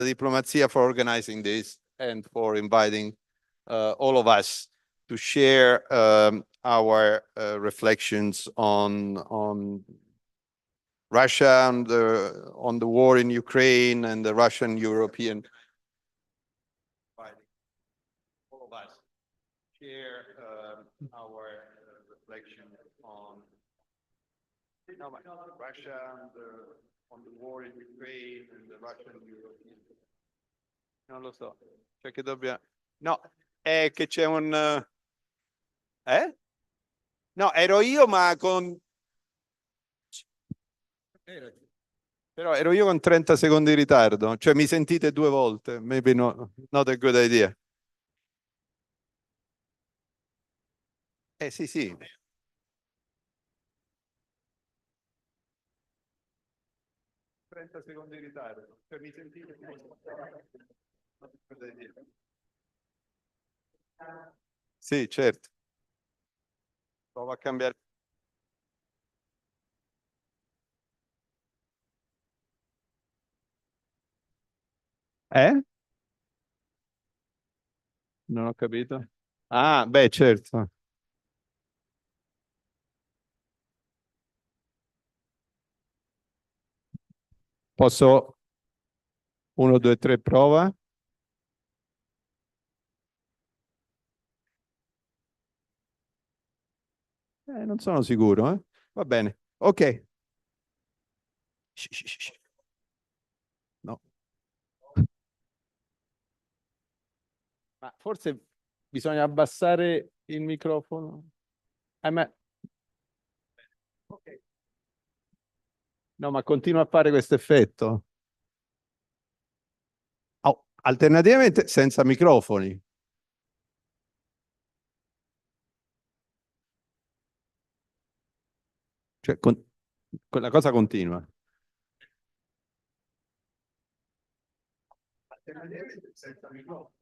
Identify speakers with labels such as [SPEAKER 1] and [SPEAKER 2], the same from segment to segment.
[SPEAKER 1] Diplomazia for organizing this and for inviting all of us to share our reflections on Russia, on the war in Ukraine and the Russian-European. All of us share our reflections on Russia and on the war in Ukraine and the Russian-European. Non lo so, cioè che dobbiamo... No, è che c'è un... No, ero io ma con... Però ero io con 30 secondi di ritardo, cioè mi sentite 2 volte, maybe not a good idea. Sì, sì. 30 secondi di ritardo, cioè mi sentite 2 volte. Sì, certo. Provo a cambiare. Non ho capito. Ah, beh, certo. Posso? 1, 2, 3, prova. Non sono sicuro, eh? Va bene. Ok. No. Ma forse bisogna abbassare il microfono. Ok. No, ma continua a fare questo effetto. Oh, alternativamente senza microfoni. Cioè, la cosa continua. Alternativamente senza microfono.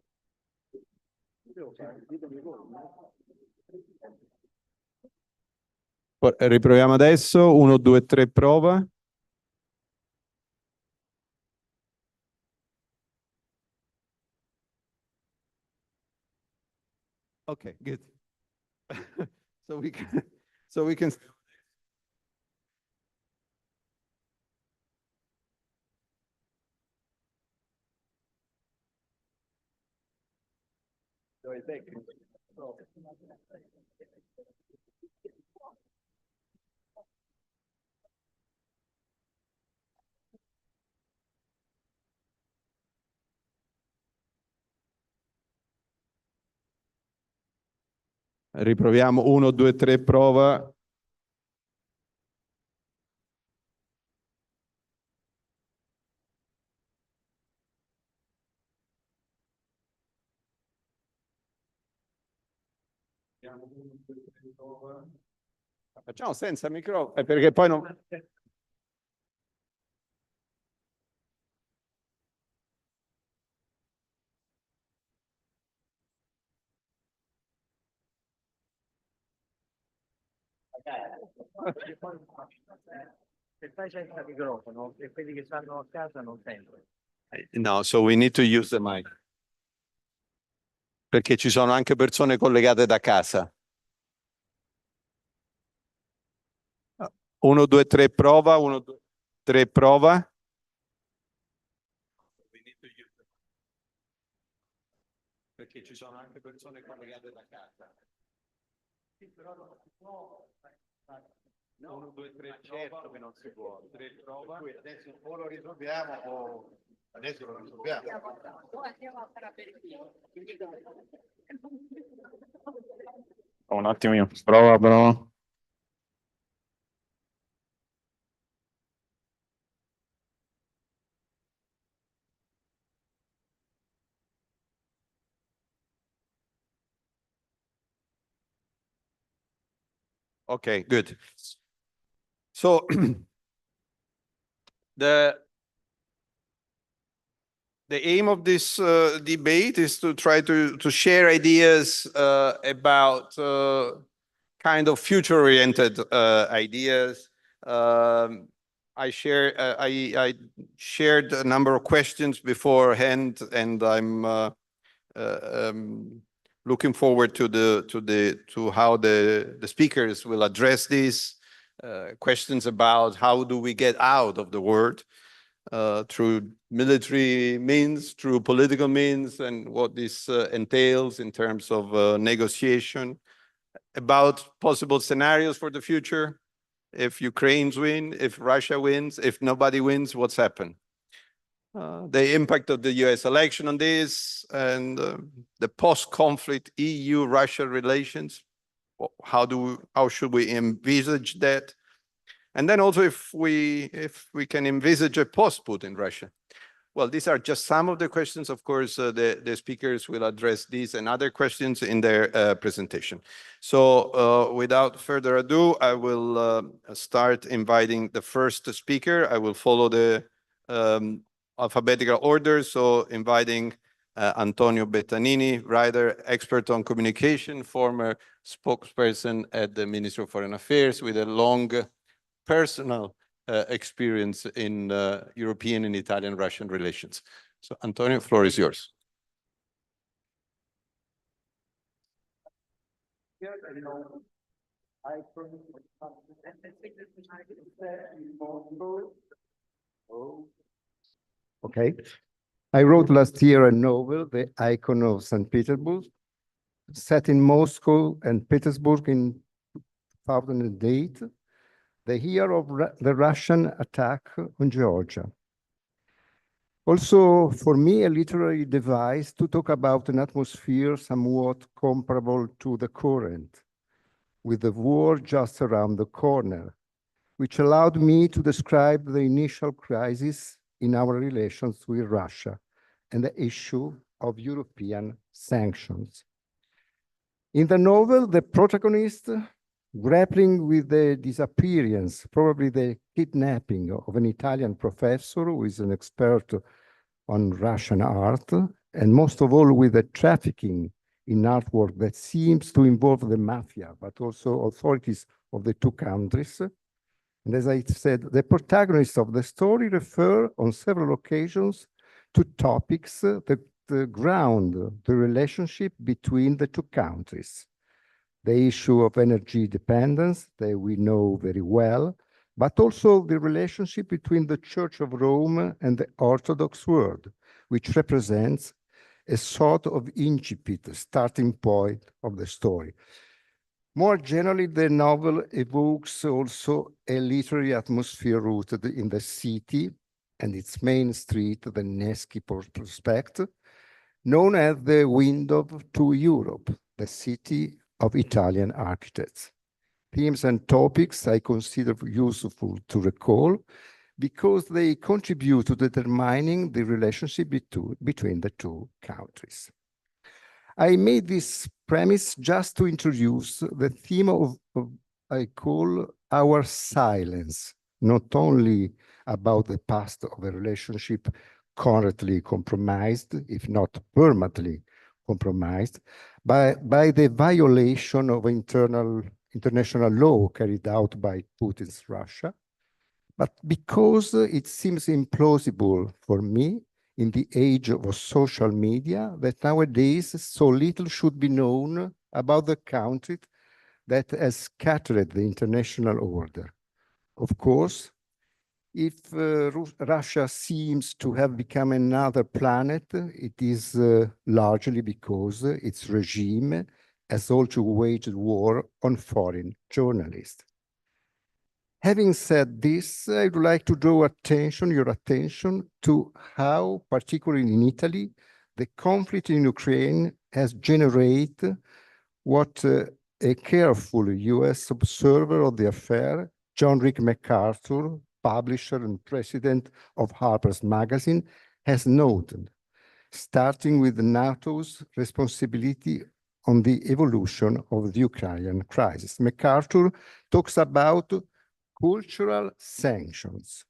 [SPEAKER 1] Riproviamo adesso. 1, 2, 3, prova. Okay, good. So we can. Riproviamo. 1, 2, 3, prova. Facciamo senza microfono, perché poi non...
[SPEAKER 2] Se fai senza microfono e quelli che stanno a casa non sentono.
[SPEAKER 1] No, so we need to use the mic. Perché ci sono anche persone collegate da casa. 1, 2, 3, prova. 1, 2, 3, prova. Perché ci sono anche persone collegate da casa. Sì, però non si può. 1, 2, 3, certo che non si può. 3, prova. Adesso o lo risolviamo o adesso lo risolviamo. Andiamo a fare aperitivo.
[SPEAKER 3] Un attimo, prova.
[SPEAKER 1] Okay, good. So the aim of this debate is to try to share ideas about kind of future-oriented ideas. I shared a number of questions beforehand, and I'm looking forward to how the speakers will address these questions about how do we get out of the world through military means, through political means, and what this entails in terms of negotiation, about possible scenarios for the future. If Ukraine wins, if Russia wins, if nobody wins, what's happened? The impact of the US election on this, and the post-conflict EU-Russia relations. How should we envisage that? And then also if we can envisage a post-Putin Russia. Well, these are just some of the questions. Of course, the speakers will address these and other questions in their presentation. So without further ado, I will start inviting the first speaker. I will follow the alphabetical order. So inviting Antonio Bettanini, writer, expert on communication, former spokesperson at the Ministry of Foreign Affairs with a long personal experience in European and Italian-Russian relations. So, Antonio, the floor is yours.
[SPEAKER 4] Okay. I wrote last year a novel, The Icon of St. Petersburg, set in Moscow and Petersburg in 2008. The year of the Russian attack on Georgia. Also, for me, a literary device to talk about an atmosphere somewhat comparable to the current, with the war just around the corner, which allowed me to describe the initial crisis in our relations with Russia and the issue of European sanctions. In the novel, the protagonist, grappling with the disappearance, probably the kidnapping of an Italian professor who is an expert on Russian art, and most of all with the trafficking in artwork that seems to involve the mafia, but also authorities of the two countries. And as I said, the protagonists of the story refer on several occasions to topics that ground the relationship between the two countries. The issue of energy dependence that we know very well, but also the relationship between the Church of Rome and the Orthodox world, which represents a sort of incipit, starting point of the story. More generally, the novel evokes also a literary atmosphere rooted in the city and its main street, the Nevsky Prospect, known as the window to Europe, the city of Italian architects. Themes and topics I consider useful to recall because they contribute to determining the relationship between the two countries. I made this premise just to introduce the theme of I call our silence, not only about the past of a relationship currently compromised, if not permanently compromised, by the violation of international law carried out by Putin's Russia, but because it seems implausible for me in the age of social media that nowadays so little should be known about the country that has scattered the international order. Of course, if Russia seems to have become another planet, it is largely because its regime has also waged war on foreign journalists. Having said this, I would like to draw your attention to how, particularly in Italy, the conflict in Ukraine has generated what a careful US observer of the affair, John Rick MacArthur, publisher and president of Harper's Magazine, has noted, starting with NATO's responsibility on the evolution of the Ukrainian crisis. MacArthur talks about cultural sanctions,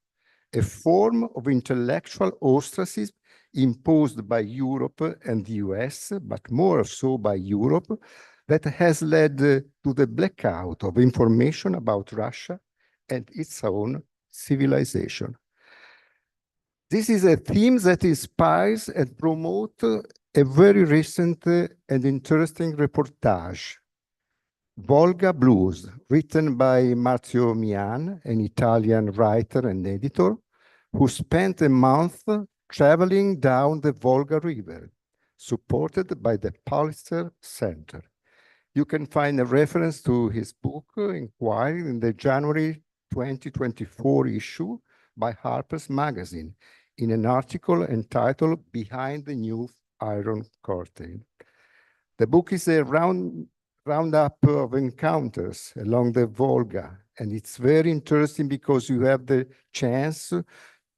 [SPEAKER 4] a form of intellectual ostracism imposed by Europe and the US, but more so by Europe, that has led to the blackout of information about Russia and its own civilization. This is a theme that inspires and promotes a very recent and interesting reportage, Volga Blues, written by Marzio Mian, an Italian writer and editor, who spent a month traveling down the Volga River, supported by the Pulitzer Center. You can find a reference to his book, Inquiry, in the January 2024 issue by Harper's Magazine, in an article entitled Behind the New Iron Curtain. The book is a roundup of encounters along the Volga, and it's very interesting because you have the chance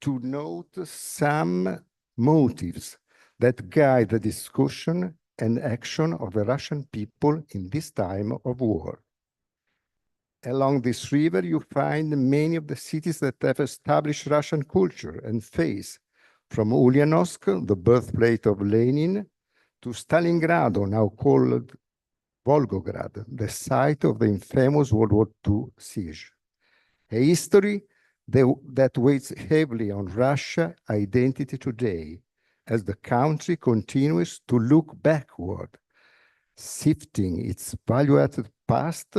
[SPEAKER 4] to note some motives that guide the discussion and action of the Russian people in this time of war. Along this river, you find many of the cities that have established Russian culture and faith, from Ulyanovsk, the birthplace of Lenin, to Stalingrad, now called Volgograd, the site of the infamous World War II siege. A history that weighs heavily on Russia's identity today, as the country continues to look backward, sifting its value-added past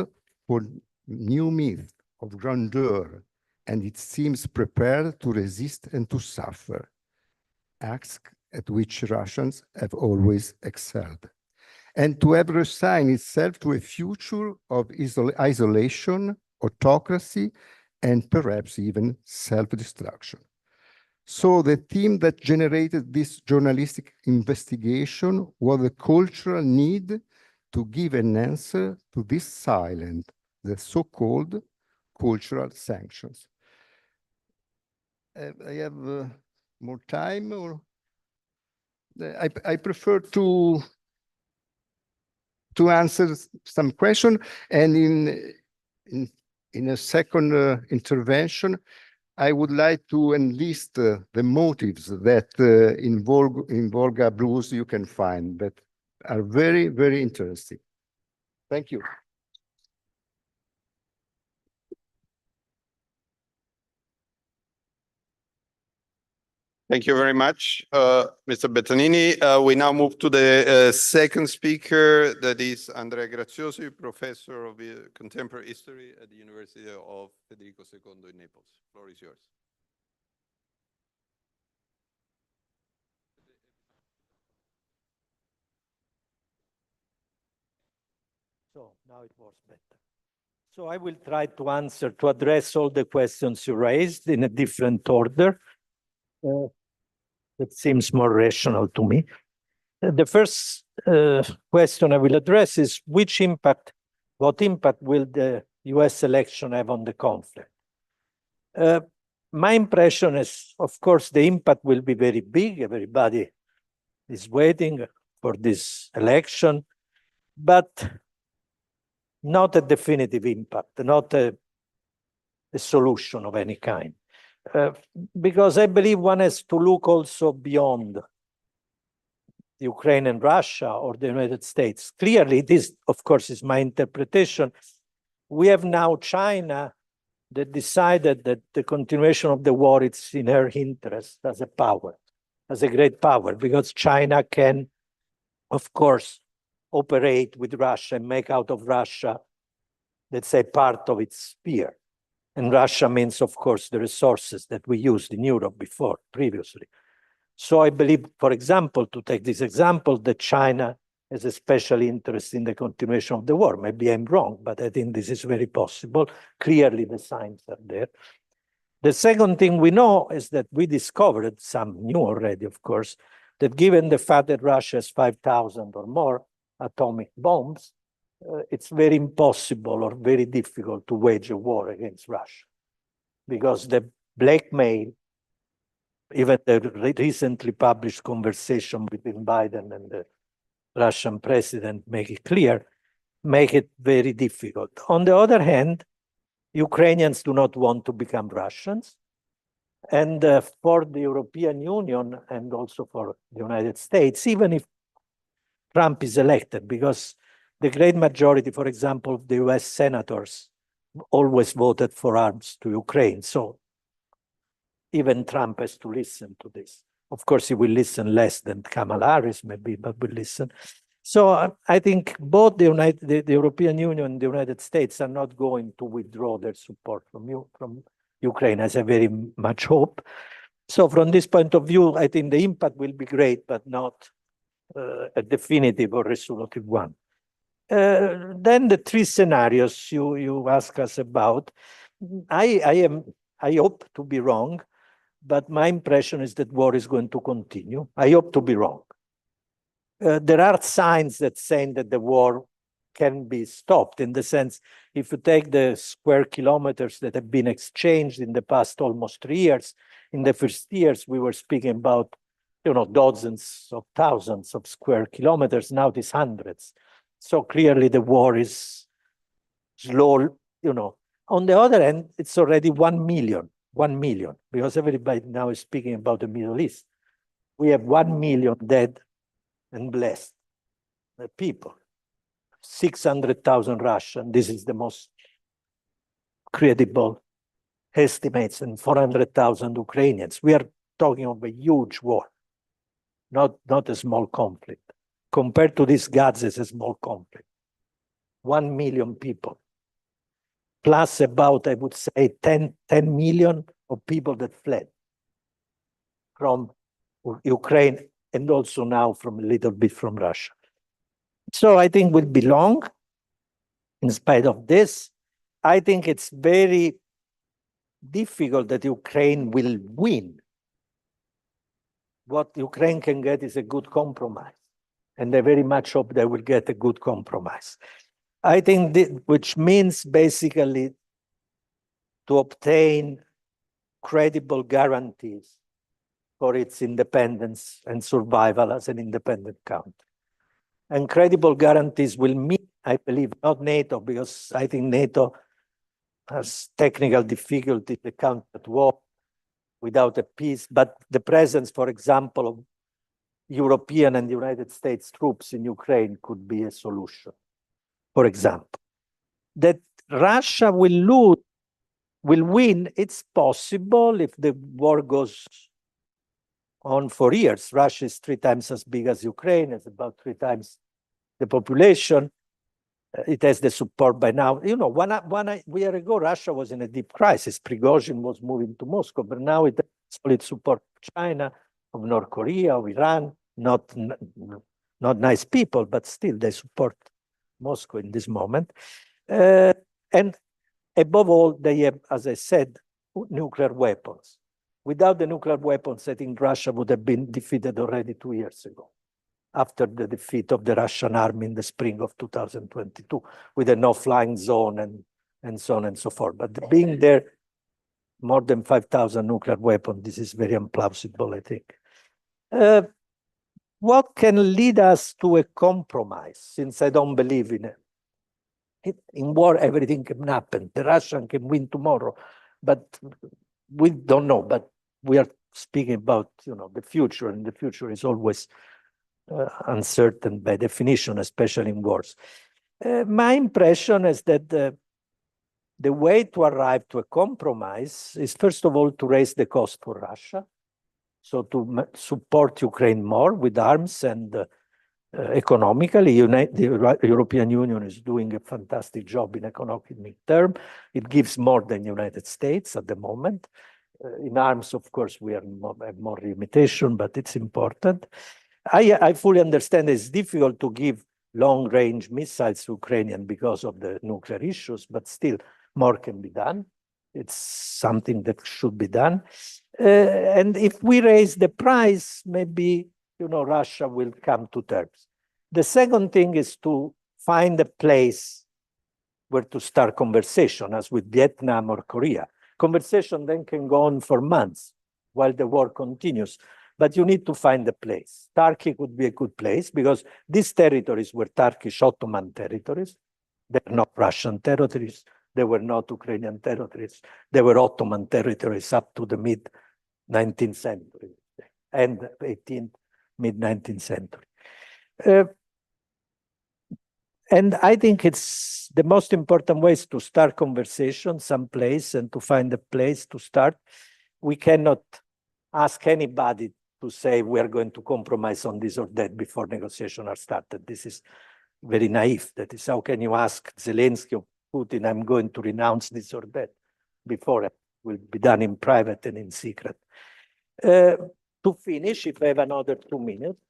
[SPEAKER 4] for new myths of grandeur, and it seems prepared to resist and to suffer, acts at which Russians have always excelled, and to have resigned itself to a future of isolation, autocracy, and perhaps even self-destruction. So the theme that generated this journalistic investigation was the cultural need to give an answer to this silent, the so-called cultural sanctions. I have more time, or I prefer to answer some question, and in a second intervention, I would like to enlist the motives that in Volga Blues you can find that are very, very interesting. Thank you.
[SPEAKER 5] Thank you very much, Mr. Bettanini. We now move to the second speaker, that is Andrea Graziosi, Professor of Contemporary History at the University of Federico II in Naples. The floor is yours.
[SPEAKER 2] So now it works better. So I will try to address all the questions you raised in a different order. That seems more rational to me. The first question I will address is what impact will the US election have on the conflict? My impression is, of course, the impact will be very big. Everybody is waiting for this election, but not a definitive impact, not a solution of any kind. Because I believe one has to look also beyond Ukraine and Russia or the United States. Clearly, this, of course, is my interpretation. We have now China that decided that the continuation of the war is in her interest as a power, as a great power, because China can, of course, operate with Russia and make out of Russia, let's say, part of its sphere. And Russia means, of course, the resources that we used in Europe previously. So I believe, for example, to take this example, that China has a special interest in the continuation of the war. Maybe I'm wrong, but I think this is very possible. Clearly, the signs are there. The second thing we know is that we discovered, some new already, of course, that given the fact that Russia has 5,000 or more atomic bombs, it's very impossible or very difficult to wage a war against Russia, because the blackmail, even the recently published conversation between Biden and the Russian president make it clear, make it very difficult. On the other hand, Ukrainians do not want to become Russians. And for the European Union and also for the United States, even if Trump is elected, because the great majority, for example, of the US senators always voted for arms to Ukraine. So even Trump has to listen to this. Of course, he will listen less than Kamala Harris, maybe, but will listen. So I think both the European Union and the United States are not going to withdraw their support from Ukraine, as I very much hope. So from this point of view, I think the impact will be great, but not a definitive or resolutive one. Then the three scenarios you ask us about, I hope to be wrong, but my impression is that war is going to continue. I hope to be wrong. There are signs that saying that the war can be stopped, in the sense, if you take the square kilometers that have been exchanged in the past almost 3 years, in the first years we were speaking about, dozens of thousands of square kilometers, now it is hundreds. So clearly the war is slow, On the other hand, it's already 1 million, because everybody now is speaking about the Middle East. We have 1 million dead and blessed people. 600,000 Russian, this is the most credible estimates, and 400,000 Ukrainians. We are talking of a huge war, not a small conflict. Compared to these gods, it's a small conflict. 1 million people, plus about, I would say, 10 million of people that fled from Ukraine, and also now from a little bit from Russia. So I think will be long. In spite of this, I think it's very difficult that Ukraine will win. What Ukraine can get is a good compromise. And I very much hope they will get a good compromise. I think which means basically to obtain credible guarantees for its independence and survival as an independent country. And credible guarantees will mean, I believe, not NATO, because I think NATO has technical difficulty to counter war without a peace, but the presence, for example, of European and United States troops in Ukraine could be a solution, for example. That Russia will win, it's possible if the war goes on for years. Russia is 3 times as big as Ukraine, it's about 3 times the population. It has the support by now. 1 year ago, Russia was in a deep crisis. Prigozhin was moving to Moscow, but now it has solid support of China, of North Korea, of Iran. Not nice people, but still they support Moscow in this moment. And above all, they have, as I said, nuclear weapons. Without the nuclear weapons, I think Russia would have been defeated already 2 years ago, after the defeat of the Russian army in the spring of 2022, with a no-flying zone and so on and so forth. But being there, more than 5,000 nuclear weapons, this is very implausible, I think. What can lead us to a compromise, since I don't believe in it? In war, everything can happen. The Russian can win tomorrow, but we don't know. But we are speaking about, the future, and the future is always uncertain by definition, especially in wars. My impression is that the way to arrive to a compromise is, first of all, to raise the cost for Russia. So to support Ukraine more with arms and economically. The European Union is doing a fantastic job in economic terms. It gives more than the United States at the moment. In arms, of course, we have more limitation, but it's important. I fully understand it's difficult to give long-range missiles to Ukrainian because of the nuclear issues, but still more can be done. It's something that should be done. And if we raise the price, maybe, Russia will come to terms. The second thing is to find a place where to start conversation, as with Vietnam or Korea. Conversation then can go on for months while the war continues. But you need to find a place. Turkey could be a good place, because these territories were Turkish Ottoman territories. They're not Russian territories. They were not Ukrainian territories. They were Ottoman territories up to the mid-19th century, and 18th, mid-19th century. And I think it's the most important way is to start conversation someplace, and to find a place to start. we cannot ask anybody to say we are going to compromise on this or that before negotiations are started. This is very naive. That is, how can you ask Zelensky or Putin, I'm going to renounce this or that before it will be done in private and in secret. To finish, if I have another 2 minutes,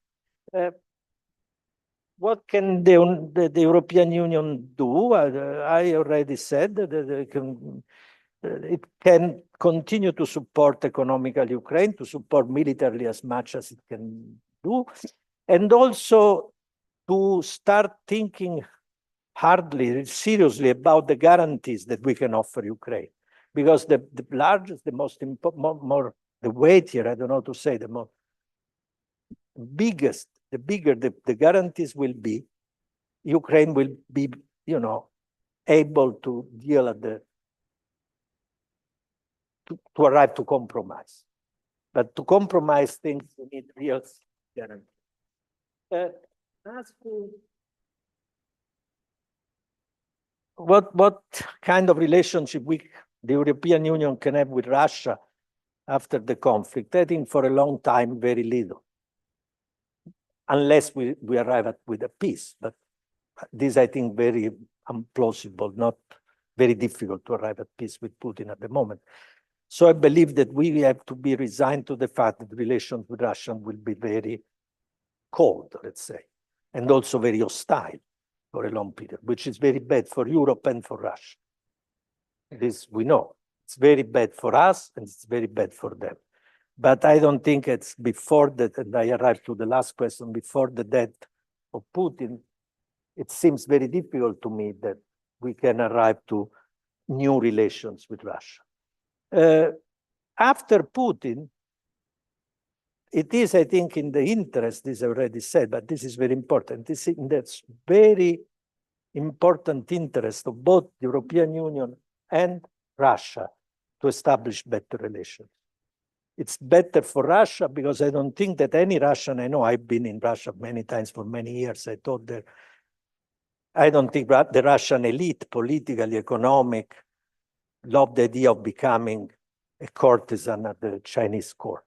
[SPEAKER 2] what can the European Union do? I already said that it can continue to support economically Ukraine, to support militarily as much as it can do, and also to start thinking hardly, seriously about the guarantees that we can offer Ukraine. Because the largest, the most important, more the weightier, I don't know how to say, the more biggest, the bigger the guarantees will be, Ukraine will be, you know, able to deal at the, to arrive to compromise. But to compromise things, you need real guarantees. As to what kind of relationship the European Union can have with Russia after the conflict, I think for a long time, very little. Unless we arrive with a peace. But this, I think, very implausible, not very difficult to arrive at peace with Putin at the moment. So I believe that we have to be resigned to the fact that relations with Russia will be very cold, let's say, and also very hostile for a long period, which is very bad for Europe and for Russia. This we know. It's very bad for us and it's very bad for them. But I don't think it's before that, and I arrive to the last question, before the death of Putin, it seems very difficult to me that we can arrive to new relations with Russia. After Putin, it is, I think, in the interest, this I already said, but this is very important. This is in that very important interest of both the European Union and Russia to establish better relations. It's better for Russia because I don't think that any Russian, I know I've been in Russia many times for many years, I thought that I don't think the Russian elite, politically, economic, love the idea of becoming a courtesan at the Chinese court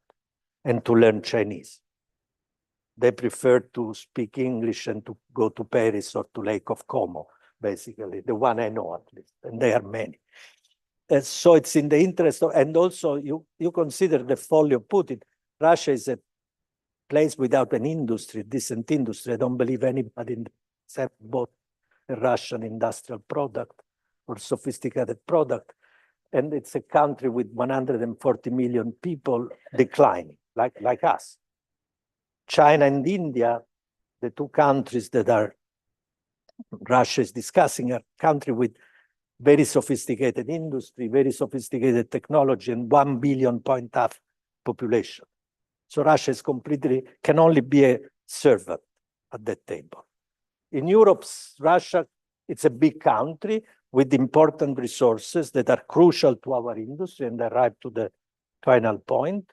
[SPEAKER 2] and to learn Chinese. They prefer to speak English and to go to Paris or to Lake of Como, basically, the one I know at least, and there are many. So it's in the interest of, and also you consider the folly of Putin. Russia is a place without an industry, decent industry. I don't believe anybody except both a Russian industrial product or sophisticated product. And it's a country with 140 million people declining, like us. China and India, the two countries that Russia is discussing, are countries with very sophisticated industry, very sophisticated technology, and 1.5 billion population. So Russia is can only be a servant at that table. In Europe, Russia, it's a big country with important resources that are crucial to our industry and arrive to the final point.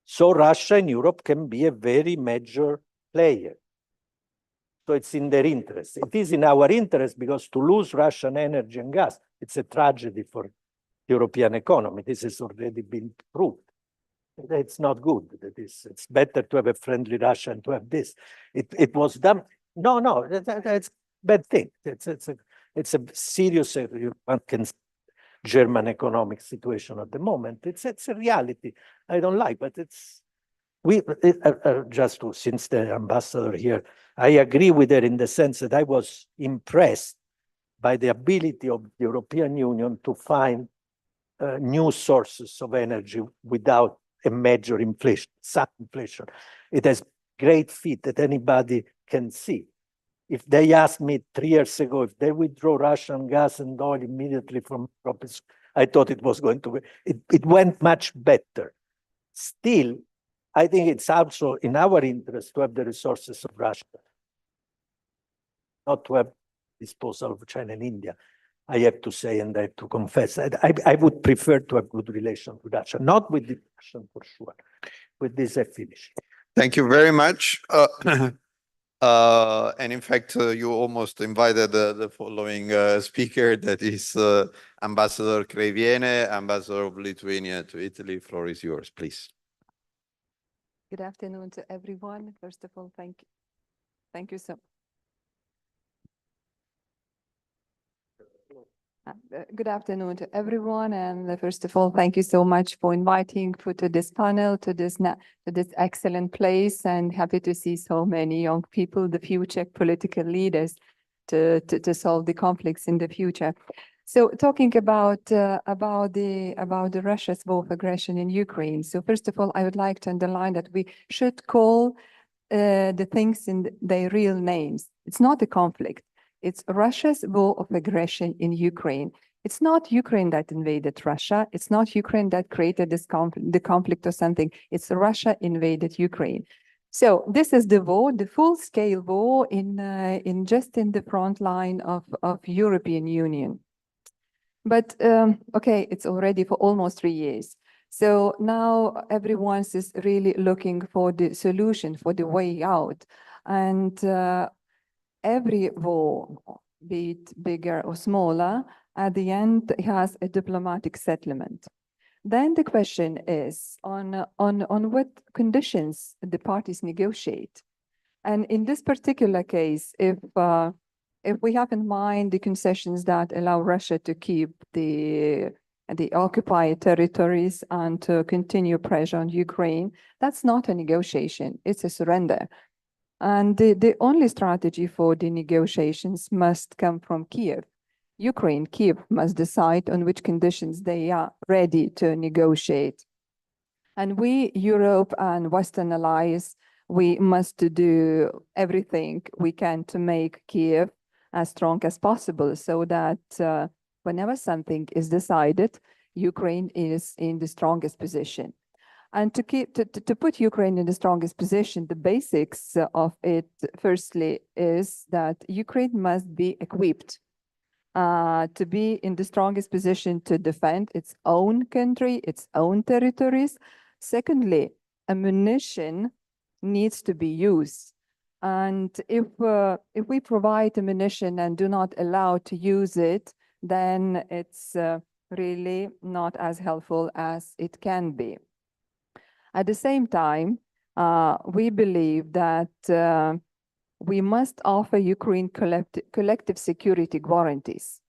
[SPEAKER 2] So Russia in Europe can be a very major player. So it's in their interest. It is in our interest because to lose Russian energy and gas, it's a tragedy for the European economy. This has already been proved. It's not good. It's better to have a friendly Russia and to have this. It was done. No, it's a bad thing. It's a serious German economic situation at the moment. It's a reality I don't like, but it's since the ambassador here, I agree with her in the sense that I was impressed by the ability of the European Union to find new sources of energy without a major inflation, sudden inflation. It has great feat that anybody can see. If they asked me 3 years ago, if they withdraw Russian gas and oil immediately from Europe, I thought it was going to be, it went much better. Still, I think it's also in our interest to have the resources of Russia, not to have disposal of China and India. I have to say, and I have to confess, I would prefer to have good relations with Russia, not with the Russian for sure. With this, I finish.
[SPEAKER 5] Thank you very much. And in fact, you almost invited the following speaker, that is Ambassador Creviene, Ambassador of Lithuania to Italy. Floor is yours, please.
[SPEAKER 6] Good afternoon to everyone. First of all, thank you. Thank you so good afternoon to everyone, and first of all, thank you so much for inviting to this panel, to this excellent place, and happy to see so many young people, the future political leaders, to solve the conflicts in the future. So, talking about the Russia's war of aggression in Ukraine. So, first of all, I would like to underline that we should call the things in their real names. It's not a conflict. It's Russia's war of aggression in Ukraine. It's not Ukraine that invaded Russia. It's not Ukraine that created this the conflict or something. It's Russia invaded Ukraine. So this is the war, the full-scale war in just in the front line of European Union. But okay, it's already for almost 3 years. So now everyone is really looking for the solution, for the way out, and every war, be it bigger or smaller, at the end has a diplomatic settlement. Then the question is on what conditions the parties negotiate. And in this particular case, if we have in mind the concessions that allow Russia to keep the occupied territories and to continue pressure on Ukraine, that's not a negotiation, it's a surrender. And the only strategy for the negotiations must come from Kiev. Kiev must decide on which conditions they are ready to negotiate. And we, Europe and Western allies, we must do everything we can to make Kiev as strong as possible, so that whenever something is decided, Ukraine is in the strongest position. And to put Ukraine in the strongest position, the basics of it, firstly, is that Ukraine must be equipped to be in the strongest position to defend its own country, its own territories. Secondly, ammunition needs to be used. And if we provide ammunition and do not allow to use it, then it's really not as helpful as it can be. At the same time, we believe that we must offer Ukraine collective security guarantees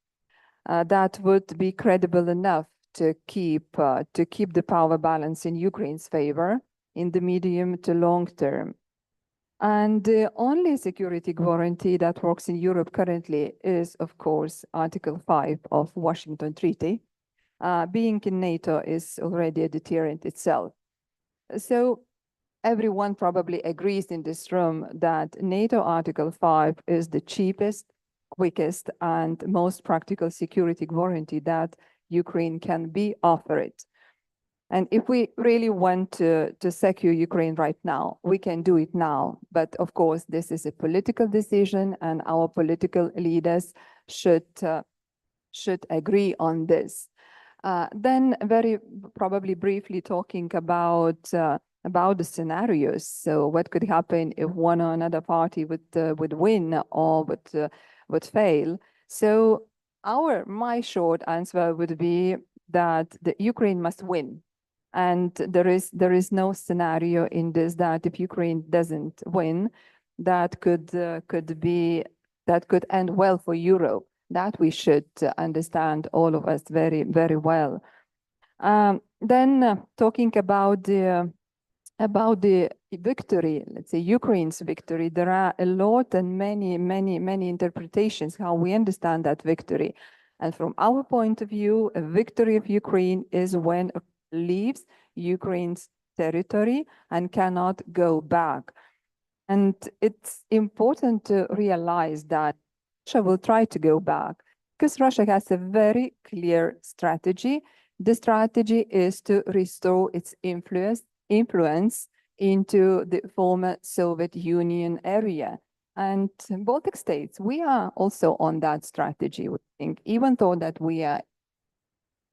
[SPEAKER 6] that would be credible enough to keep the power balance in Ukraine's favor in the medium to long term. And the only security guarantee that works in Europe currently is, of course, Article 5 of Washington Treaty. Being in NATO is already a deterrent itself. So everyone probably agrees in this room that NATO Article 5 is the cheapest, quickest, and most practical security guarantee that Ukraine can be offered. And if we really want to secure Ukraine right now, we can do it now. But of course, this is a political decision, and our political leaders should agree on this. Then very probably briefly talking about the scenarios. So what could happen if one or another party would win or would fail? So my short answer would be that the Ukraine must win. And there is no scenario in this that if Ukraine doesn't win, that could end well for Europe. That we should understand, all of us, very, very well. Then talking about the victory, let's say Ukraine's victory, there are a lot and many interpretations how we understand that victory. And from our point of view, a victory of Ukraine is when it leaves Ukraine's territory and cannot go back. And it's important to realize that Russia will try to go back because Russia has a very clear strategy. The strategy is to restore its influence into the former Soviet Union area. And Baltic states, we are also on that strategy. We think, even though that we are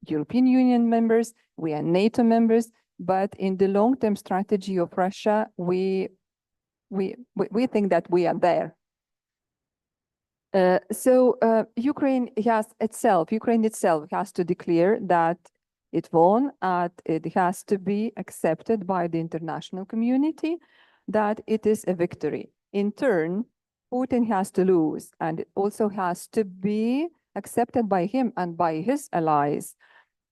[SPEAKER 6] European Union members, we are NATO members, but in the long-term strategy of Russia, we we think that we are there. Ukraine itself has to declare that it won, and it has to be accepted by the international community that it is a victory. In turn, Putin has to lose, and it also has to be accepted by him and by his allies.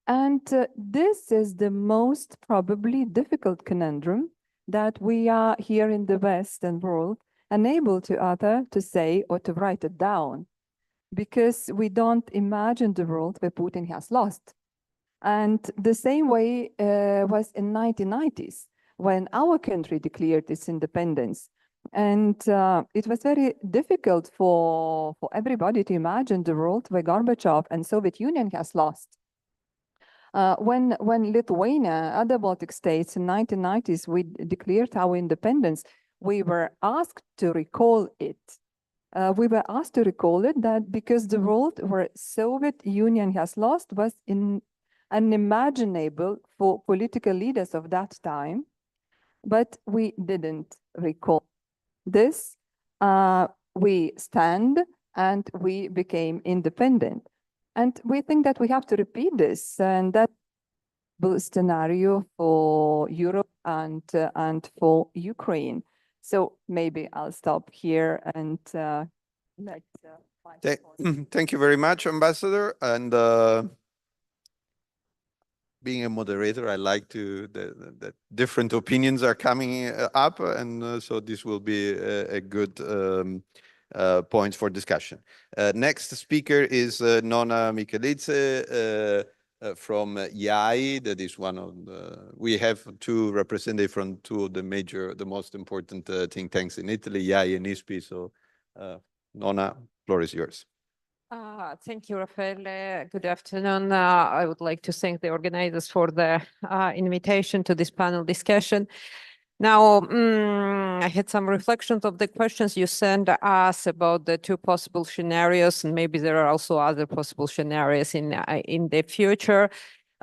[SPEAKER 6] And this is the most probably difficult conundrum that we are here in the Western world unable to say or to write it down, because we don't imagine the world where Putin has lost. And the same way was in 1990s when our country declared its independence. And it was very difficult for everybody to imagine the world where Gorbachev and Soviet Union has lost. When Lithuania, other Baltic states in 1990s, we declared our independence, we were asked to recall it. We were asked to recall it that because the world where Soviet Union has lost was unimaginable for political leaders of that time, but we didn't recall this. We stand and we became independent. And we think that we have to repeat this, and that scenario for Europe and for Ukraine. So maybe I'll stop here and let.
[SPEAKER 5] Thank you very much, Ambassador. And being a moderator, I like that different opinions are coming up, and so this will be a good point for discussion. Next speaker is Nona Michelice from IAI. That is one of we have two representatives from two of the most important think tanks in Italy, IAI and ISPI. So Nona, floor is yours.
[SPEAKER 7] Thank you, Raffaele. Good afternoon. I would like to thank the organizers for the invitation to this panel discussion. Now, I had some reflections of the questions you sent us about the two possible scenarios, and maybe there are also other possible scenarios in the future.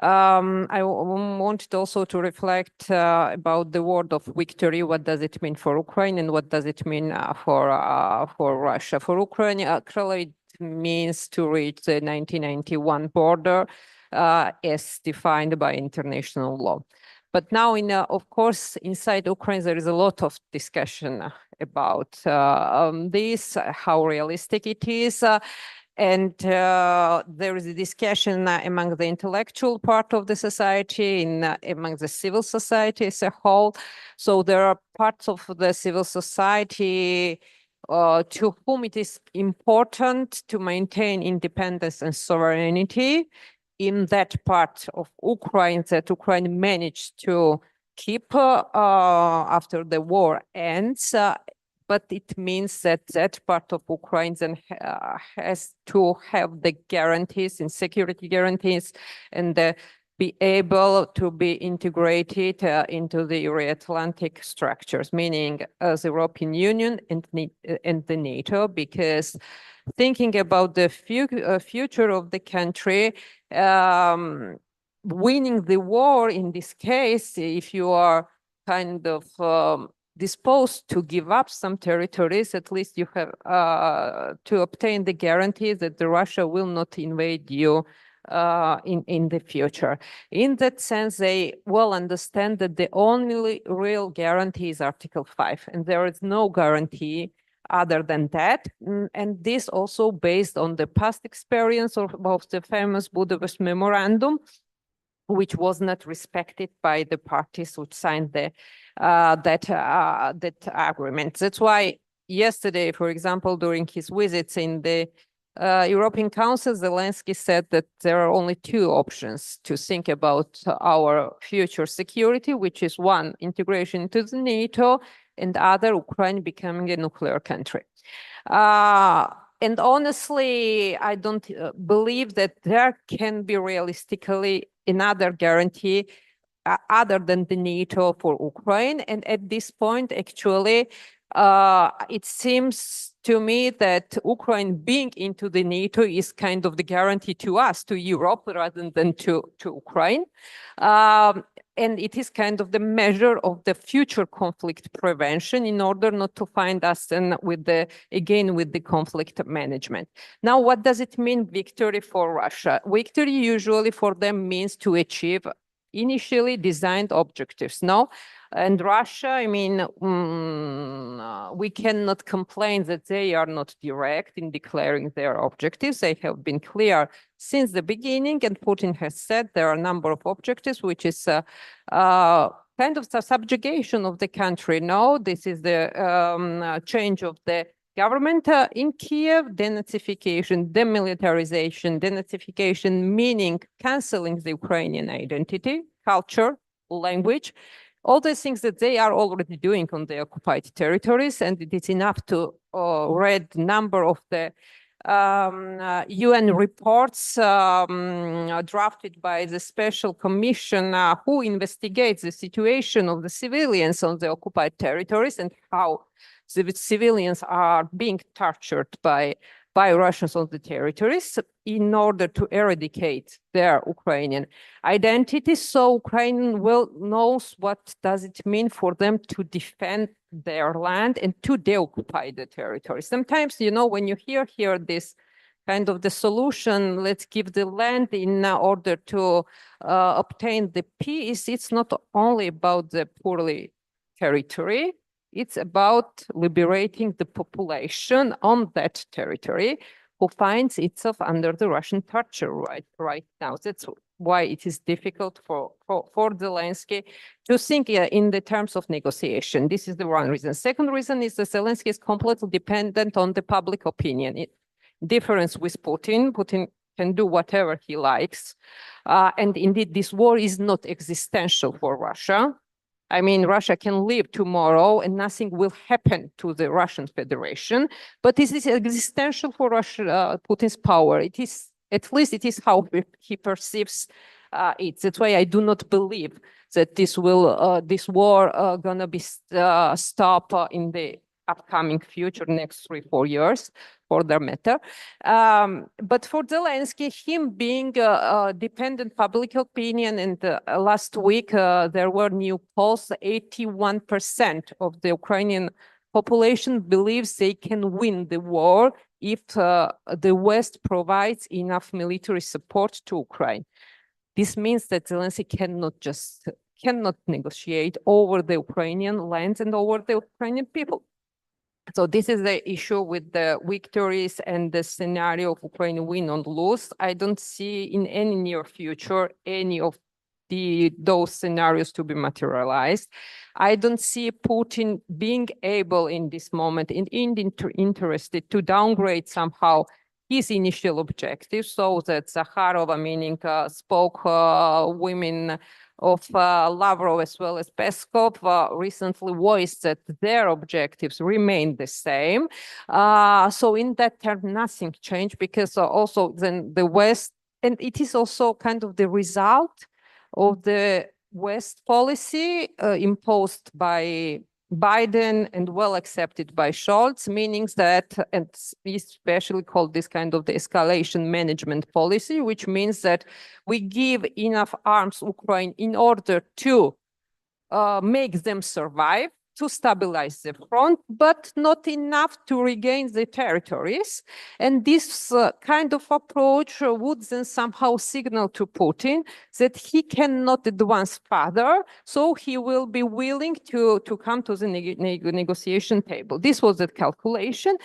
[SPEAKER 7] I wanted also to reflect about the word of victory. What does it mean for Ukraine, and what does it mean for Russia? For Ukraine, clearly it means to reach the 1991 border as defined by international law. But now, of course, inside Ukraine, there is a lot of discussion about this, how realistic it is. And there is a discussion among the intellectual part of the society, among the civil society as a whole. So there are parts of the civil society to whom it is important to maintain independence and sovereignty in that part of Ukraine that Ukraine managed to keep after the war ends. But it means that that part of Ukraine then has to have the guarantees and security guarantees and be able to be integrated into the Euro-Atlantic structures, meaning the European Union and the NATO, because thinking about the future of the country, winning the war in this case, if you are kind of disposed to give up some territories, at least you have to obtain the guarantee that Russia will not invade you in the future. In that sense, they well understand that the only real guarantee is Article 5, and there is no guarantee other than that. And this also based on the past experience of the famous Budapest Memorandum, which was not respected by the parties which signed that agreement. That's why yesterday, for example, during his visits in the European Council, Zelensky said that there are only two options to think about our future security, which is one, integration into the NATO, and other, Ukraine becoming a nuclear country. And honestly, I don't believe that there can be realistically another guarantee other than the NATO for Ukraine. And at this point, actually, it seems to me that Ukraine being into the NATO is kind of the guarantee to us, to Europe, rather than to Ukraine. and it is kind of the measure of the future conflict prevention in order not to find us with the conflict management. Now, what does it mean, victory for Russia? Victory usually for them means to achieve initially designed objectives, no? And Russia, I mean, we cannot complain that they are not direct in declaring their objectives. They have been clear since the beginning, and Putin has said there are a number of objectives, which is kind of the subjugation of the country. No, this is the change of the government in Kiev, denazification, demilitarization, denazification, meaning canceling the Ukrainian identity, culture, language, all the things that they are already doing on the occupied territories. And it is enough to read number of the UN reports drafted by the special commission who investigates the situation of the civilians on the occupied territories and how the civilians are being tortured by Russians on the territories in order to eradicate their Ukrainian identity. So Ukraine knows what does it mean for them to defend their land and to deoccupy the territory. Sometimes, you know, when you hear this kind of the solution, let's give the land in order to obtain the peace, it's not only about the poorly territory, it's about liberating the population on that territory who finds itself under the Russian torture right now. That's why it is difficult for Zelensky to think in the terms of negotiation. This is the one reason. Second reason is that Zelensky is completely dependent on the public opinion. Difference with Putin. Putin can do whatever he likes. And indeed, this war is not existential for Russia. I mean, Russia can leave tomorrow and nothing will happen to the Russian Federation, but this is existential for Russia, Putin's power. It is, at least it is how he perceives it. That's why I do not believe that this war gonna be stopped in the upcoming future, next 3-4 years, for that matter. But for Zelensky, him being dependent public opinion, and last week there were new polls, 81% of the Ukrainian population believes they can win the war if the West provides enough military support to Ukraine. This means that Zelensky cannot negotiate over the Ukrainian lands and over the Ukrainian people. So this is the issue with the victories and the scenario of Ukraine win or lose. I don't see in any near future any of those scenarios to be materialized. I don't see Putin being able in this moment and interested to downgrade somehow his initial objectives, so that Zakharova, meaning spoke women of Lavrov as well as Peskov recently voiced that their objectives remain the same. So in that term, nothing changed, because also then the West, and it is also kind of the result of the West policy imposed by Biden and well accepted by Scholz, meaning that, and especially called this kind of the escalation management policy, which means that we give enough arms to Ukraine in order to make them survive, to stabilize the front, but not enough to regain the territories. And this kind of approach would then somehow signal to Putin that he cannot advance further, so he will be willing to come to the negotiation table. This was the calculation,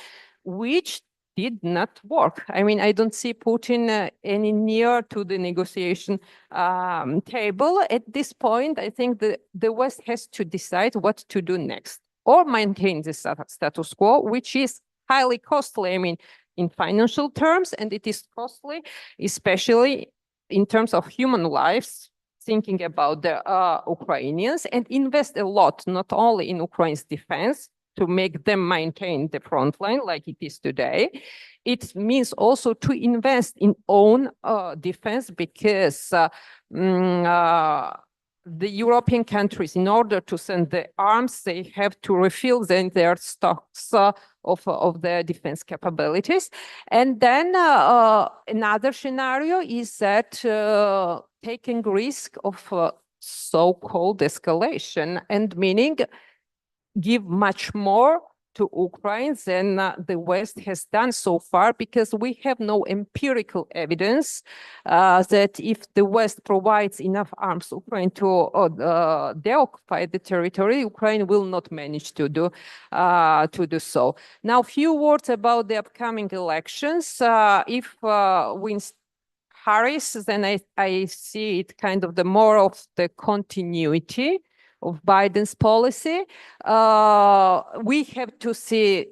[SPEAKER 7] which did not work. I mean, I don't see Putin any near to the negotiation table. At this point, I think the West has to decide what to do next, or maintain the status quo, which is highly costly, I mean, in financial terms, and it is costly, especially in terms of human lives, thinking about the Ukrainians, and invest a lot, not only in Ukraine's defense, to make them maintain the front line like it is today. It means also to invest in own defense, because the European countries, in order to send the arms, they have to refill their stocks of their defense capabilities. And then another scenario is that taking risk of so-called escalation, and meaning give much more to Ukraine than the West has done so far, because we have no empirical evidence that if the West provides enough arms to Ukraine to deoccupy the territory, Ukraine will not manage to do so. Now, few words about the upcoming elections. If wins Harris, then I see it kind of the more of the continuity of Biden's policy. We have to see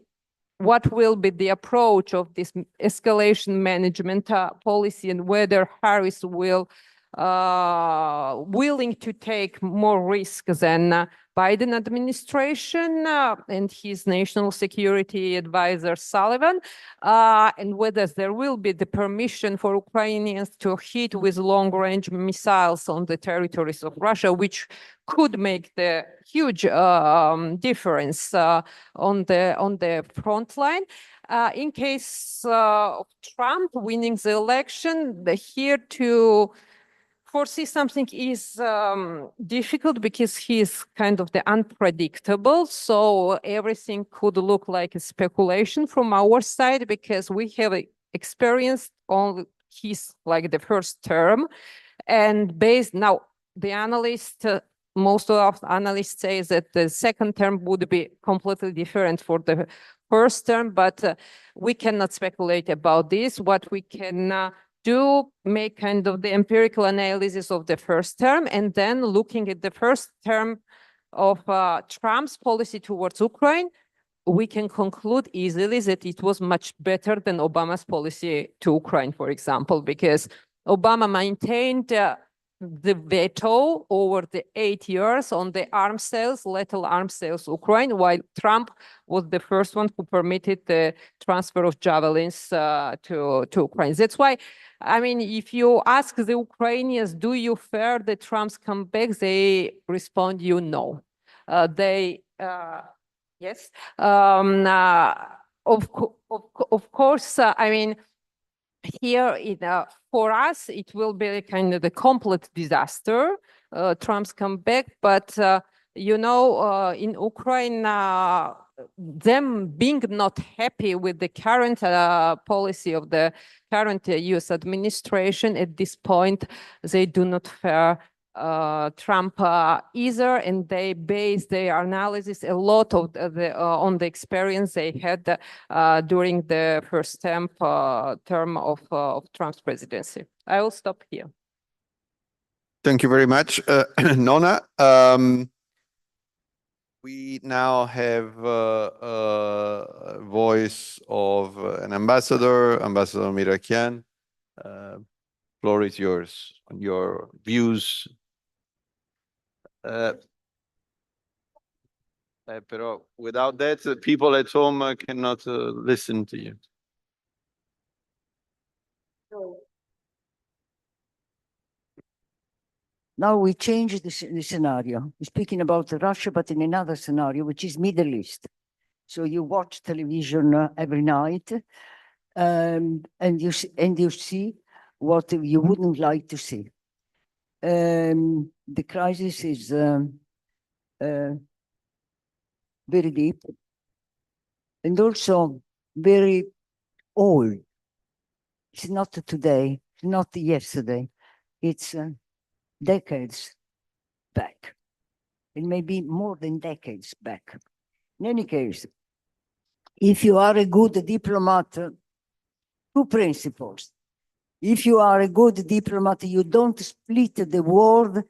[SPEAKER 7] what will be the approach of this escalation management policy, and whether Harris will willing to take more risk than Biden administration and his national security advisor Sullivan, and whether there will be the permission for Ukrainians to hit with long-range missiles on the territories of Russia, which could make the huge difference on the front line. In case of Trump winning the election, here to foresee something is difficult, because he is kind of the unpredictable. So everything could look like a speculation from our side, because we have experienced on his like the first term, and based now the analyst. Most of the analysts say that the second term would be completely different for the first term, but we cannot speculate about this. What we can do, make kind of the empirical analysis of the first term, and then looking at the first term of Trump's policy towards Ukraine, we can conclude easily that it was much better than Obama's policy to Ukraine, for example, because Obama maintained the veto over the 8 years on the arms sales, lethal arms sales to Ukraine, while Trump was the first one who permitted the transfer of javelins to Ukraine. That's why, I mean, if you ask the Ukrainians, do you fear the Trump's comeback, they respond, you know. Yes. Of course, I mean, here for us, it will be kind of the complete disaster, Trump's comeback. But, you know, in Ukraine, them being not happy with the current policy of the current US administration, at this point, they do not fear Trump either, and they base their analysis a lot of on the experience they had during the first term of Trump's presidency. I will stop here.
[SPEAKER 5] Thank you very much, Nona. We now have a voice of an ambassador, Ambassador Mirakian. Floor is yours on your views. Però without that, people at home cannot listen to you.
[SPEAKER 8] Now we change the scenario. We're speaking about Russia, but in another scenario, which is Middle East. So you watch television every night, and you see what you wouldn't like to see. The crisis is very deep and also very old. It's not today, it's not yesterday. It's decades back. It may be more than decades back. In any case, if you are a good diplomat, two principles. If you are a good diplomat, you don't split the world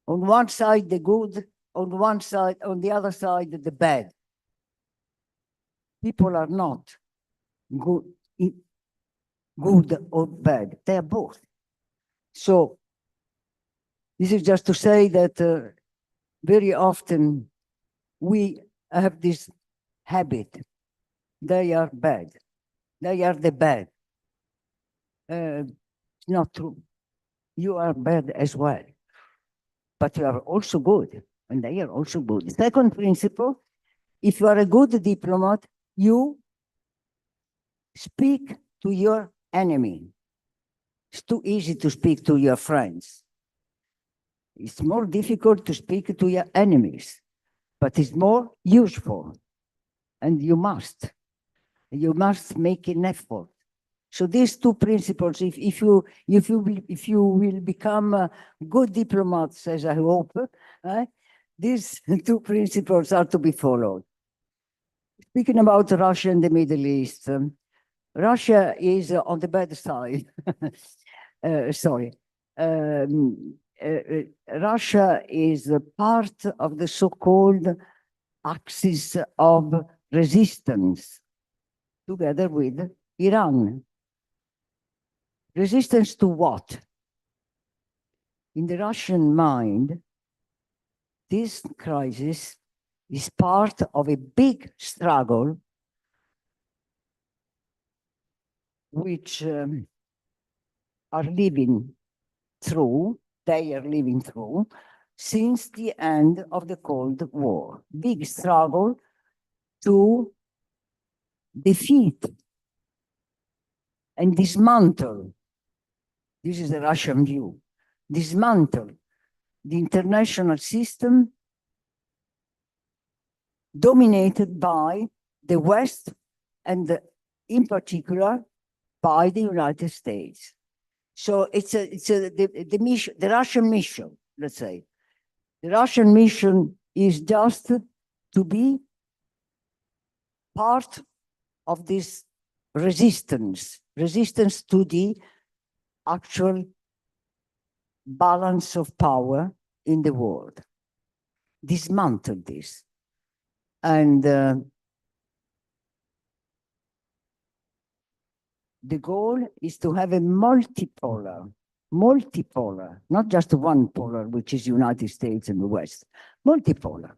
[SPEAKER 8] on one side the good, on one side, on the other side the bad. People are not good or bad. They are both. So this is just to say that very often we have this habit. They are bad. They are the bad. It's not true. You are bad as well. But you are also good, and they are also good. Second principle, if you are a good diplomat, you speak to your enemy. It's too easy to speak to your friends. It's more difficult to speak to your enemies, but it's more useful. And you must make an effort. So these two principles, if you will become good diplomats, as I hope, these two principles are to be followed. Speaking about Russia and the Middle East, Russia is on the bad side. Sorry. Russia is a part of the so-called axis of resistance, together with Iran. Resistance to what? In the Russian mind, this crisis is part of a big struggle which they are living through since the end of the Cold War. Big struggle to defeat and dismantle, this is the Russian view, dismantle the international system dominated by the West and in particular by the United States. So the mission, the Russian mission, let's say. The Russian mission is just to be part of this resistance to the actual balance of power in the world. Dismantle this. And the goal is to have a multipolar, not just one polar, which is United States and the West, multipolar.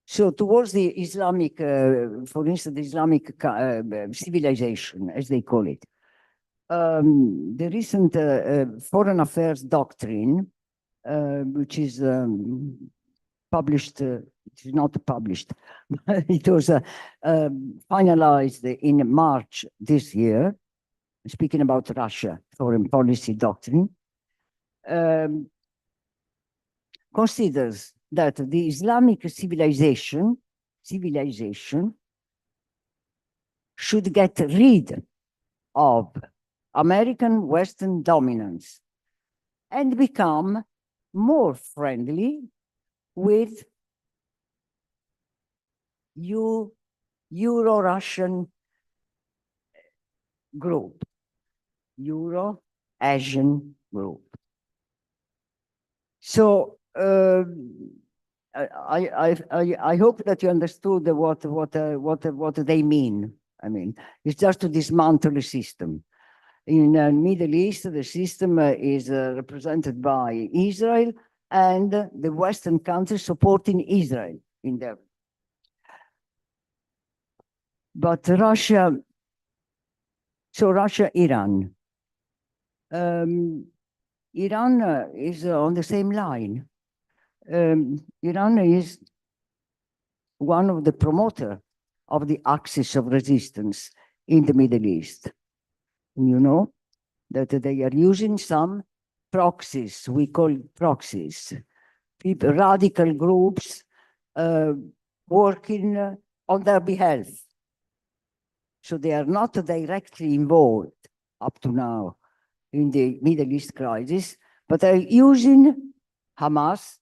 [SPEAKER 8] So towards the Islamic, for instance, the Islamic civilization, as they call it, the recent foreign affairs doctrine, which is published, it is not published, it was finalized in March this year, speaking about Russia, foreign policy doctrine, considers that the Islamic civilization should get rid of American Western dominance and become more friendly with Euro-Russian group, Euro-Asian group. So I hope that you understood what they mean. I mean, it's just to dismantle the system. In the Middle East, the system is represented by Israel and the Western countries supporting Israel in there. But Russia, so Russia, Iran. Iran is on the same line. Iran is one of the promoters of the axis of resistance in the Middle East. You know that they are using some proxies, we call proxies, people, radical groups working on their behalf. So they are not directly involved up to now in the Middle East crisis, but they're using Hamas,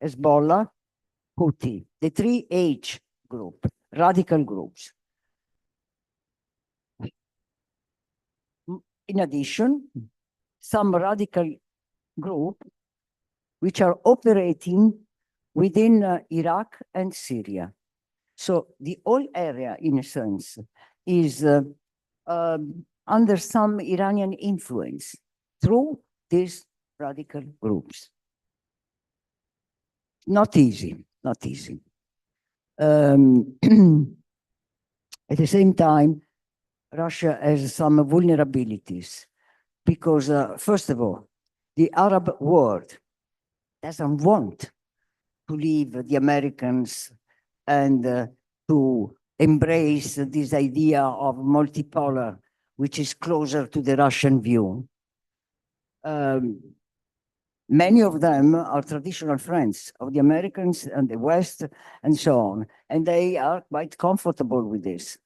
[SPEAKER 8] Hezbollah, Houthi, the 3H group, radical groups. In addition, some radical group which are operating within Iraq and Syria. So the whole area, in a sense, is under some Iranian influence through these radical groups. Not easy, not easy. At the same time, Russia has some vulnerabilities because, first of all, the Arab world doesn't want to leave the Americans and to embrace this idea of multipolar, which is closer to the Russian view. Many of them are traditional friends of the Americans and the West and so on, and they are quite comfortable with this.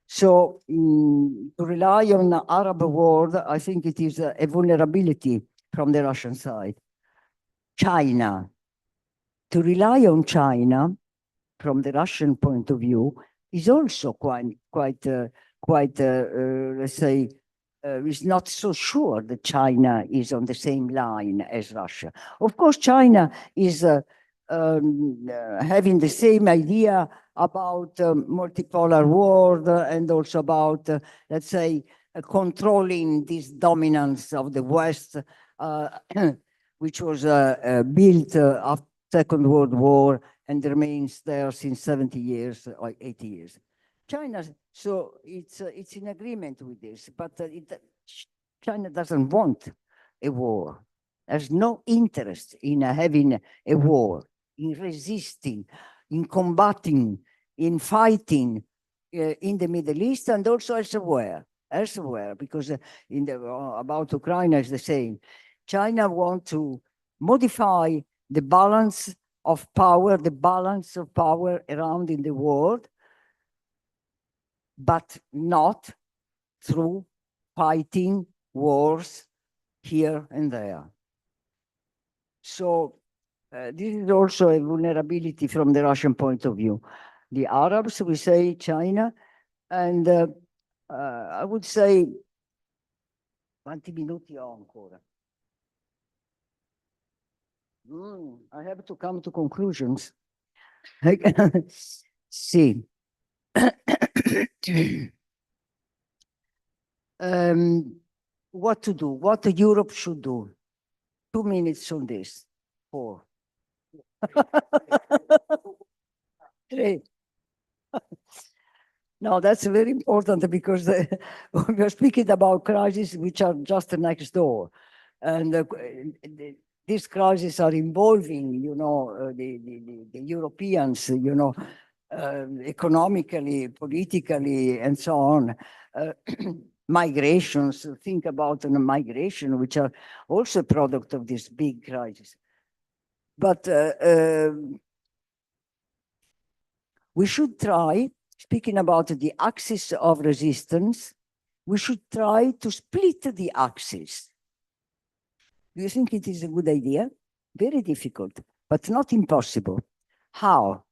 [SPEAKER 8] So to rely on the Arab world, I think it is a vulnerability from the Russian side. China. To rely on China from the Russian point of view is also quite let's say, is not so sure that China is on the same line as Russia. Of course, China is having the same idea about multipolar world and also about, let's say, controlling this dominance of the West, which was built after Second World War and remains there since 70 years or 80 years. China, so it's in agreement with this, but China doesn't want a war. There's no interest in having a war, in resisting, in combating, in fighting in the Middle East and also elsewhere, because about Ukraine is the same. China wants to modify the balance of power around in the world, but not through fighting wars here and there. So this is also a vulnerability from the Russian point of view. The Arabs, we say China, and I would say, quanti minuti ho ancora? I have to come to conclusions. Sì. What to do? What Europe should do? 2 minutes on this. 4. 3. No, that's very important because we are speaking about crises which are just next door. And these crises are involving, you know, the Europeans, you know, economically, politically, and so on. Migrations, think about migration, which are also a product of this big crisis. But we should try, speaking about the axis of resistance, we should try to split the axis. Do you think it is a good idea? Very difficult, but not impossible. How?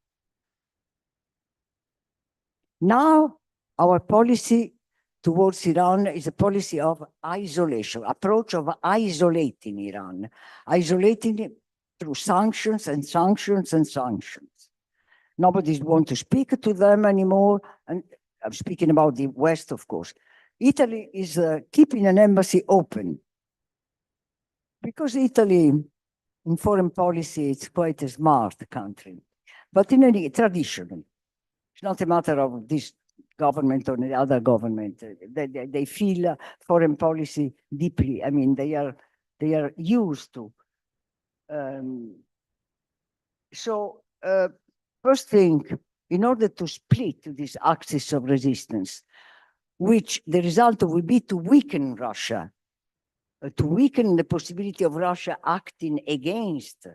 [SPEAKER 8] Now, our policy towards Iran is a policy of isolation, approach of isolating Iran, isolating it through sanctions and sanctions and sanctions. Nobody wants to speak to them anymore. And I'm speaking about the West, of course. Italy is keeping an embassy open because Italy, in foreign policy, it's quite a smart country. But in any traditionally, it's not a matter of this government or the other government. They feel foreign policy deeply. I mean, they are used to. First thing, in order to split this axis of resistance, which the result will be to weaken Russia, to weaken the possibility of Russia acting against,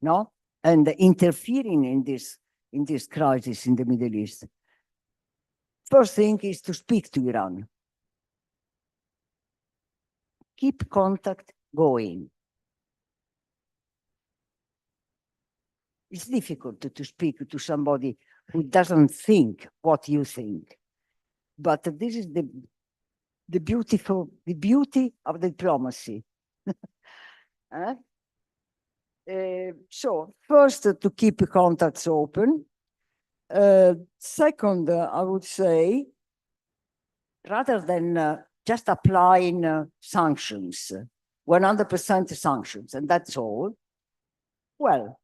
[SPEAKER 8] no, and interfering in this crisis in the Middle East. First thing is to speak to Iran. Keep contact going. It's difficult to speak to somebody who doesn't think what you think. But this is the beauty of diplomacy. So first, to keep contacts open. Second, I would say, rather than just applying sanctions, 100% sanctions, and that's all, well,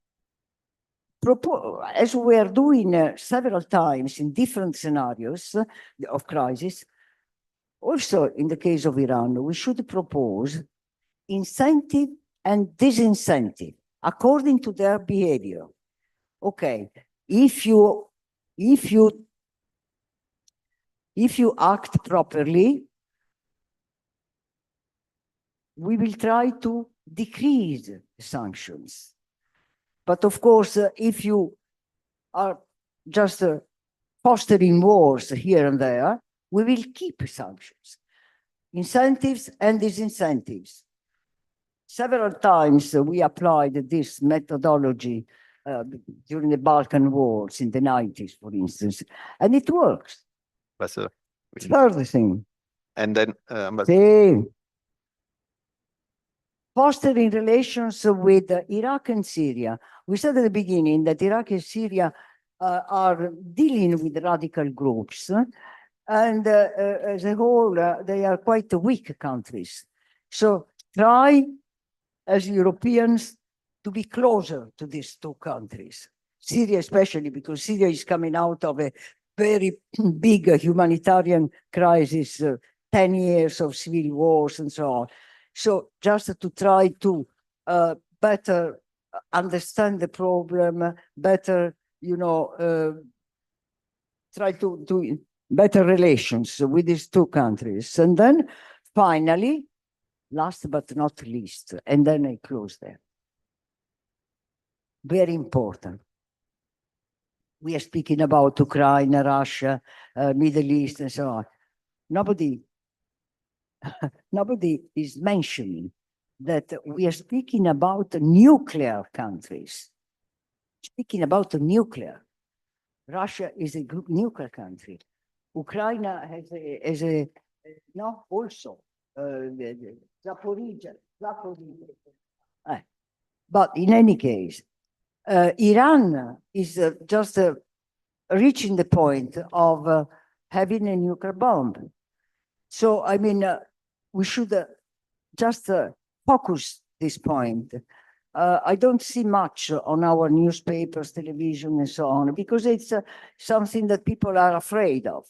[SPEAKER 8] as we are doing several times in different scenarios of crisis, also in the case of Iran, we should propose incentive and disincentive according to their behavior. Okay, if you act properly, we will try to decrease sanctions. But of course, if you are just fostering wars here and there, we will keep sanctions, incentives and disincentives. Several times we applied this methodology during the Balkan Wars in the 90s, for instance, and it works.
[SPEAKER 5] Ambassador.
[SPEAKER 8] Third thing.
[SPEAKER 5] And then,
[SPEAKER 8] fostering relations with Iraq and Syria. We said at the beginning that Iraq and Syria are dealing with radical groups, and as a whole, they are quite weak countries. So try, as Europeans, to be closer to these two countries. Syria especially, because Syria is coming out of a very big humanitarian crisis, 10 years of civil wars and so on. So just to try to better understand the problem, better, try to do better relations with these two countries. And then finally, last but not least, and then I close there. Very important. We are speaking about Ukraine, Russia, Middle East, and so on. Nobody is mentioning that we are speaking about nuclear countries. Speaking about nuclear. Russia is a nuclear country. Ukraine has a no, also Zaporizhia. But in any case, Iran is just reaching the point of having a nuclear bomb. So, I mean, we should just focus this point. I don't see much on our newspapers, television, and so on, because it's something that people are afraid of.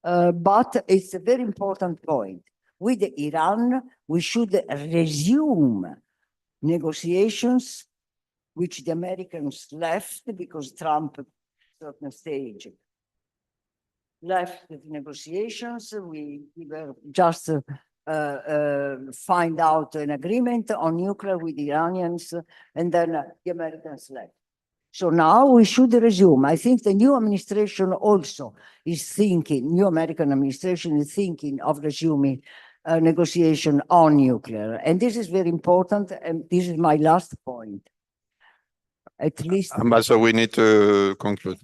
[SPEAKER 8] But it's a very important point. With Iran, we should resume negotiations which the Americans left because Trump, at a certain stage, left the negotiations. We were just find out an agreement on nuclear with the Iranians, and then the Americans left. So now we should resume. I think the new administration also is thinking, new American administration is thinking of resuming negotiation on nuclear. And this is very important, and this is my last point. At least.
[SPEAKER 5] Ambassador, we need to conclude.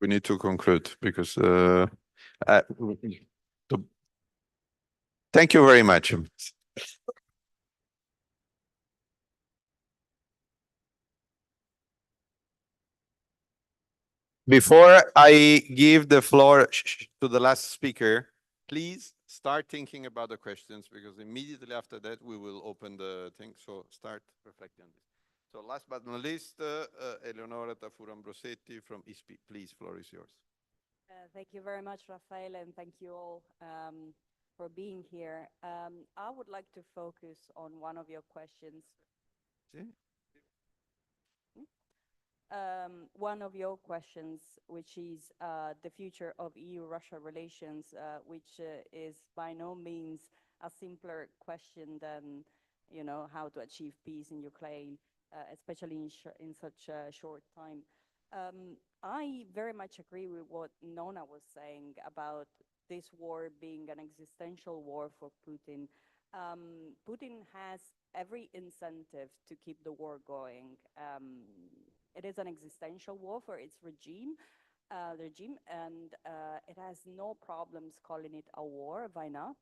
[SPEAKER 5] We need to conclude because thank you very much. Before I give the floor to the last speaker, please start thinking about the questions, because immediately after that we will open the thing. So start reflecting on this. So last but not least, Eleonora Tafur-Ambrosetti from ISPI. Please, floor is yours.
[SPEAKER 9] Thank you very much, Raffaele, and thank you all for being here. I would like to focus on one of your questions. One of your questions, which is the future of EU-Russia relations, which is by no means a simpler question than, how to achieve peace in Ukraine, especially in such a short time. I very much agree with what Nona was saying about this war being an existential war for Putin. Putin has every incentive to keep the war going. It is an existential war for its regime, and it has no problems calling it a war. Why not?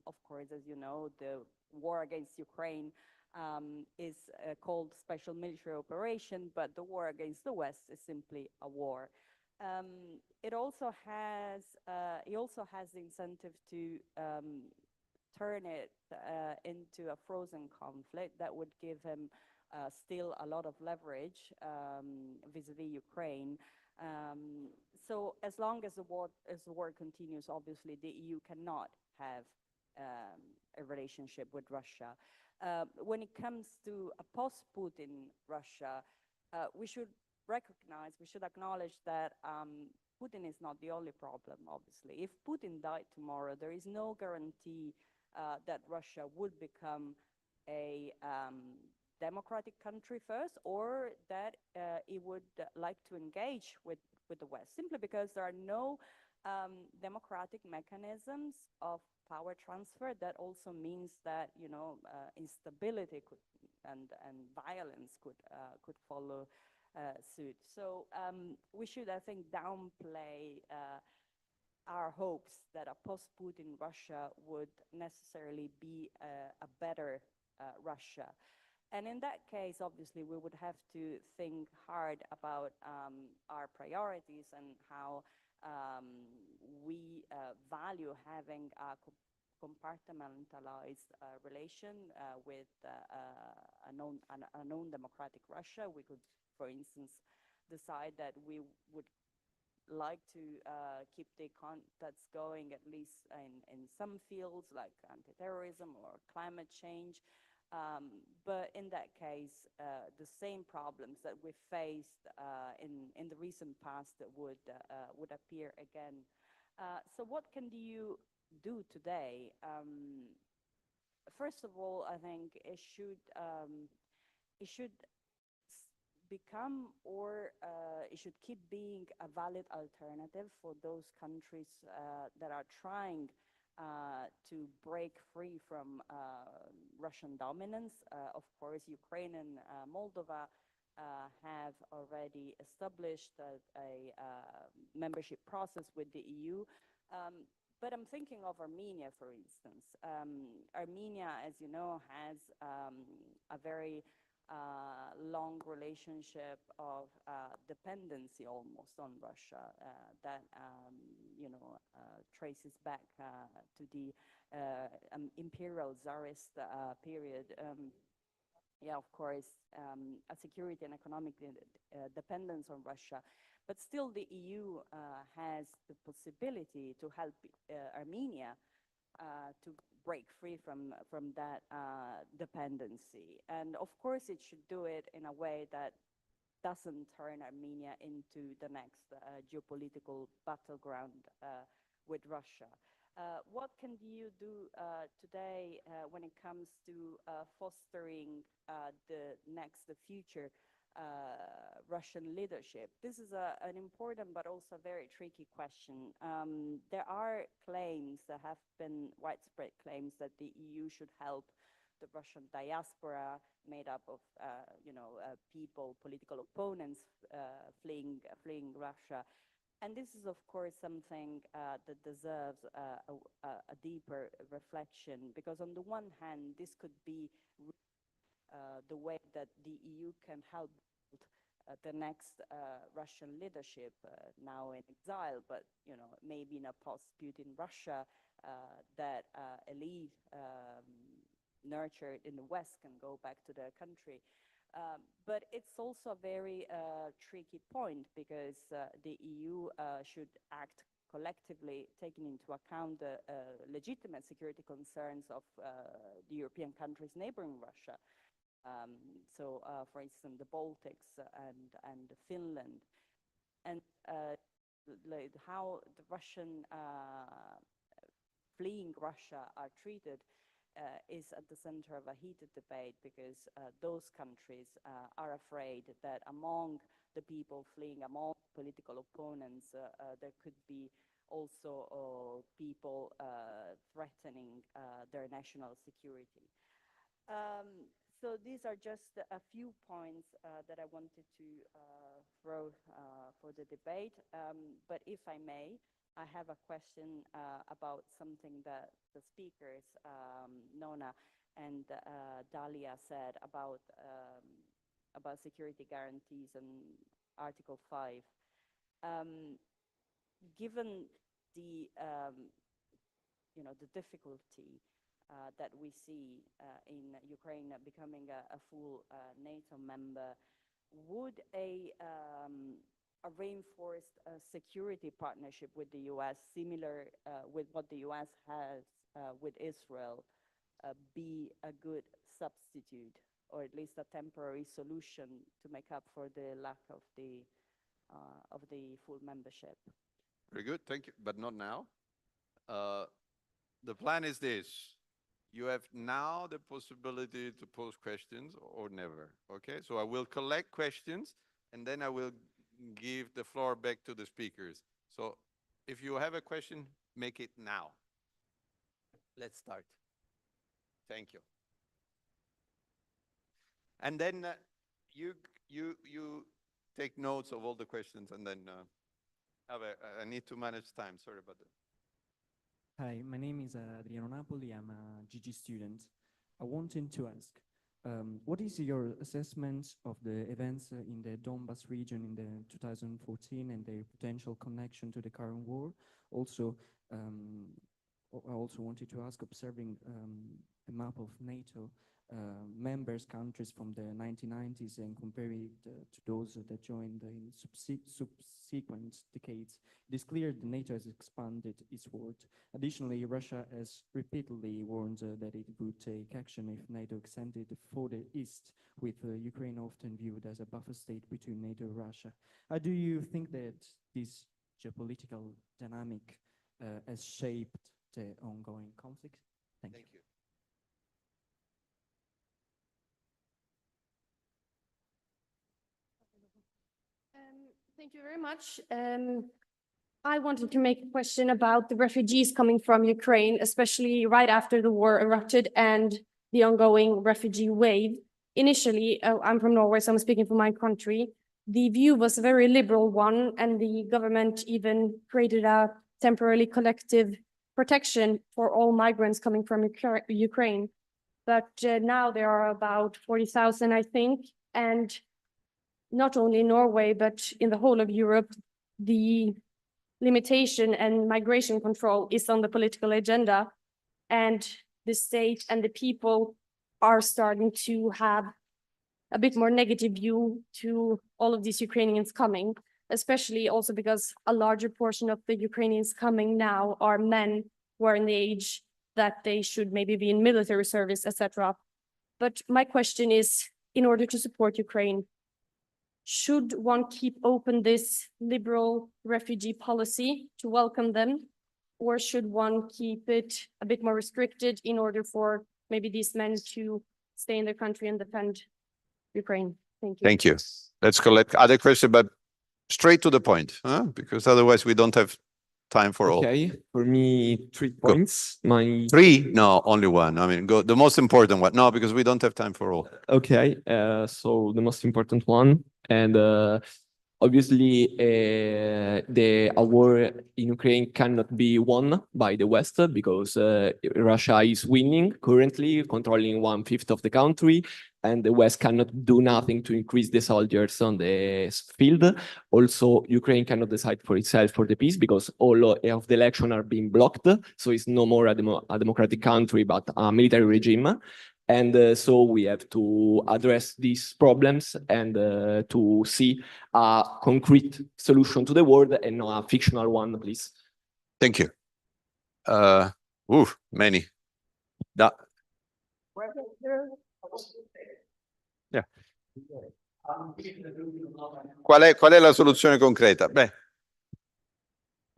[SPEAKER 9] Of course, as you know, the war against Ukraine is called special military operation, but the war against the West is simply a war. He also has the incentive to turn it into a frozen conflict that would give him still a lot of leverage vis-a-vis Ukraine. So as long as the war continues, obviously the EU cannot have a relationship with Russia. When it comes to a post-Putin Russia, we should acknowledge that Putin is not the only problem, obviously. If Putin died tomorrow, there is no guarantee that Russia would become a democratic country first, or that it would like to engage with the West, simply because there are no democratic mechanisms of power transfer. That also means that, you know, instability could and violence could follow suit. So we should, I think, downplay our hopes that a post-Putin Russia would necessarily be a better Russia. And in that case, obviously, we would have to think hard about our priorities and how we value having a compartmentalized relation with a known democratic Russia. We could, for instance, decide that we would like to keep the contacts going, at least in some fields like anti-terrorism or climate change. But in that case, the same problems that we faced in the recent past would appear again. So what can you do today? First of all, I think it should become, or it should keep being, a valid alternative for those countries that are trying to break free from Russian dominance. Of course, Ukraine and Moldova have already established a membership process with the EU. But I'm thinking of Armenia, for instance. Armenia, as you know, has a very long relationship of dependency almost on Russia that you know, traces back to the imperial czarist period. Yeah, of course, a security and economic dependence on Russia. But still, the EU has the possibility to help Armenia to break free from that dependency. And of course, it should do it in a way that doesn't turn Armenia into the next geopolitical battleground with Russia. What can you do today when it comes to fostering the future Russian leadership? This is an important but also very tricky question. There are claims, there have been widespread claims that the EU should help the Russian diaspora, made up of you know, people, political opponents fleeing Russia. And this is, of course, something that deserves a deeper reflection, because on the one hand, this could be the way that the EU can help the next Russian leadership, now in exile, but, you know, maybe in a post-Putin Russia, that elite nurtured in the West can go back to their country. But it's also a very tricky point, because the EU should act collectively, taking into account the legitimate security concerns of the European countries neighboring Russia. So, for instance, the Baltics and Finland, and like how the Russian fleeing Russia are treated is at the center of a heated debate, because those countries are afraid that among the people fleeing, among political opponents, there could be also people threatening their national security. So these are just a few points that I wanted to throw for the debate. But if I may, I have a question about something that the speakers, Nona and Dalia, said about security guarantees and Article 5. Given the you know, the difficulty that we see in Ukraine becoming a full NATO member, would a reinforced security partnership with the US, similar with what the US has with Israel, be a good substitute, or at least a temporary solution to make up for the lack of the full membership?
[SPEAKER 5] Very good, thank you, but not now. The plan is this. You have now the possibility to pose questions or never, okay? So I will collect questions and then I will give the floor back to the speakers. So if you have a question, make it now. Let's start. Thank you. And then you take notes of all the questions and then I need to manage time. Sorry about that.
[SPEAKER 10] Hi, my name is Adriano Napoli. I'm a GG student. I wanted to ask, what is your assessment of the events in the Donbas region in the 2014 and their potential connection to the current war? Also, I also wanted to ask, observing a map of NATO members countries from the 1990s and comparing it to those that joined in subsequent decades, it is clear that NATO has expanded its work. Additionally, Russia has repeatedly warned that it would take action if NATO extended further east, with Ukraine often viewed as a buffer state between NATO and Russia. How do you think that this geopolitical dynamic has shaped the ongoing conflict? Thank you.
[SPEAKER 11] Thank you very much. I wanted to make a question about the refugees coming from Ukraine, especially right after the war erupted and the ongoing refugee wave. Initially, I'm from Norway, so I'm speaking for my country. The view was a very liberal one, and the government even created a temporarily collective protection for all migrants coming from Ukraine. But now there are about 40,000, I think, and not only in Norway, but in the whole of Europe, the limitation and migration control is on the political agenda, and the state and the people are starting to have a bit more negative view to all of these Ukrainians coming, especially also because a larger portion of the Ukrainians coming now are men who are in the age that they should maybe be in military service, etc. But my question is, in order to support Ukraine, should one keep open this liberal refugee policy to welcome them, or should one keep it a bit more restricted in order for maybe these men to stay in their country and defend Ukraine? Thank you.
[SPEAKER 5] Thank you. Let's collect other questions, but straight to the point, huh? Because otherwise we don't have time for all.
[SPEAKER 12] Okay, for me, 3 points. My
[SPEAKER 5] 3? No, only one. I mean, go the most important one. No, because we don't have time for all.
[SPEAKER 12] Okay, so the most important one, and obviously a war in Ukraine cannot be won by the West because Russia is winning currently, controlling 1/5 of the country, and the West cannot do nothing to increase the soldiers on the field. Also, Ukraine cannot decide for itself for the peace because all of the elections are being blocked, so it's no more a democratic country but a military regime. And so we have to address these problems and to see a concrete solution to the world and not a fictional one, please.
[SPEAKER 5] Thank you. Many. Yeah. Qual è la soluzione concreta? Beh.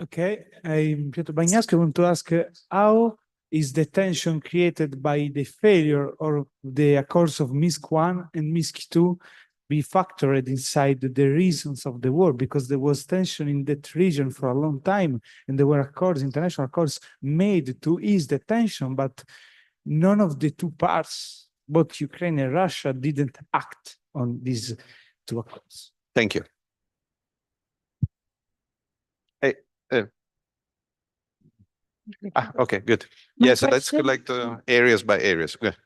[SPEAKER 13] Okay, I'm Pietro Bagnaschi. I want to ask how is the tension created by the failure or the Accords of Minsk I and Minsk II be factored inside the reasons of the war? Because there was tension in that region for a long time, and there were accords, international accords made to ease the tension, but none of the two parts, both Ukraine and Russia, didn't act on these two accords.
[SPEAKER 5] Thank you. Okay, good. Yes, let's collect areas by areas. Okay.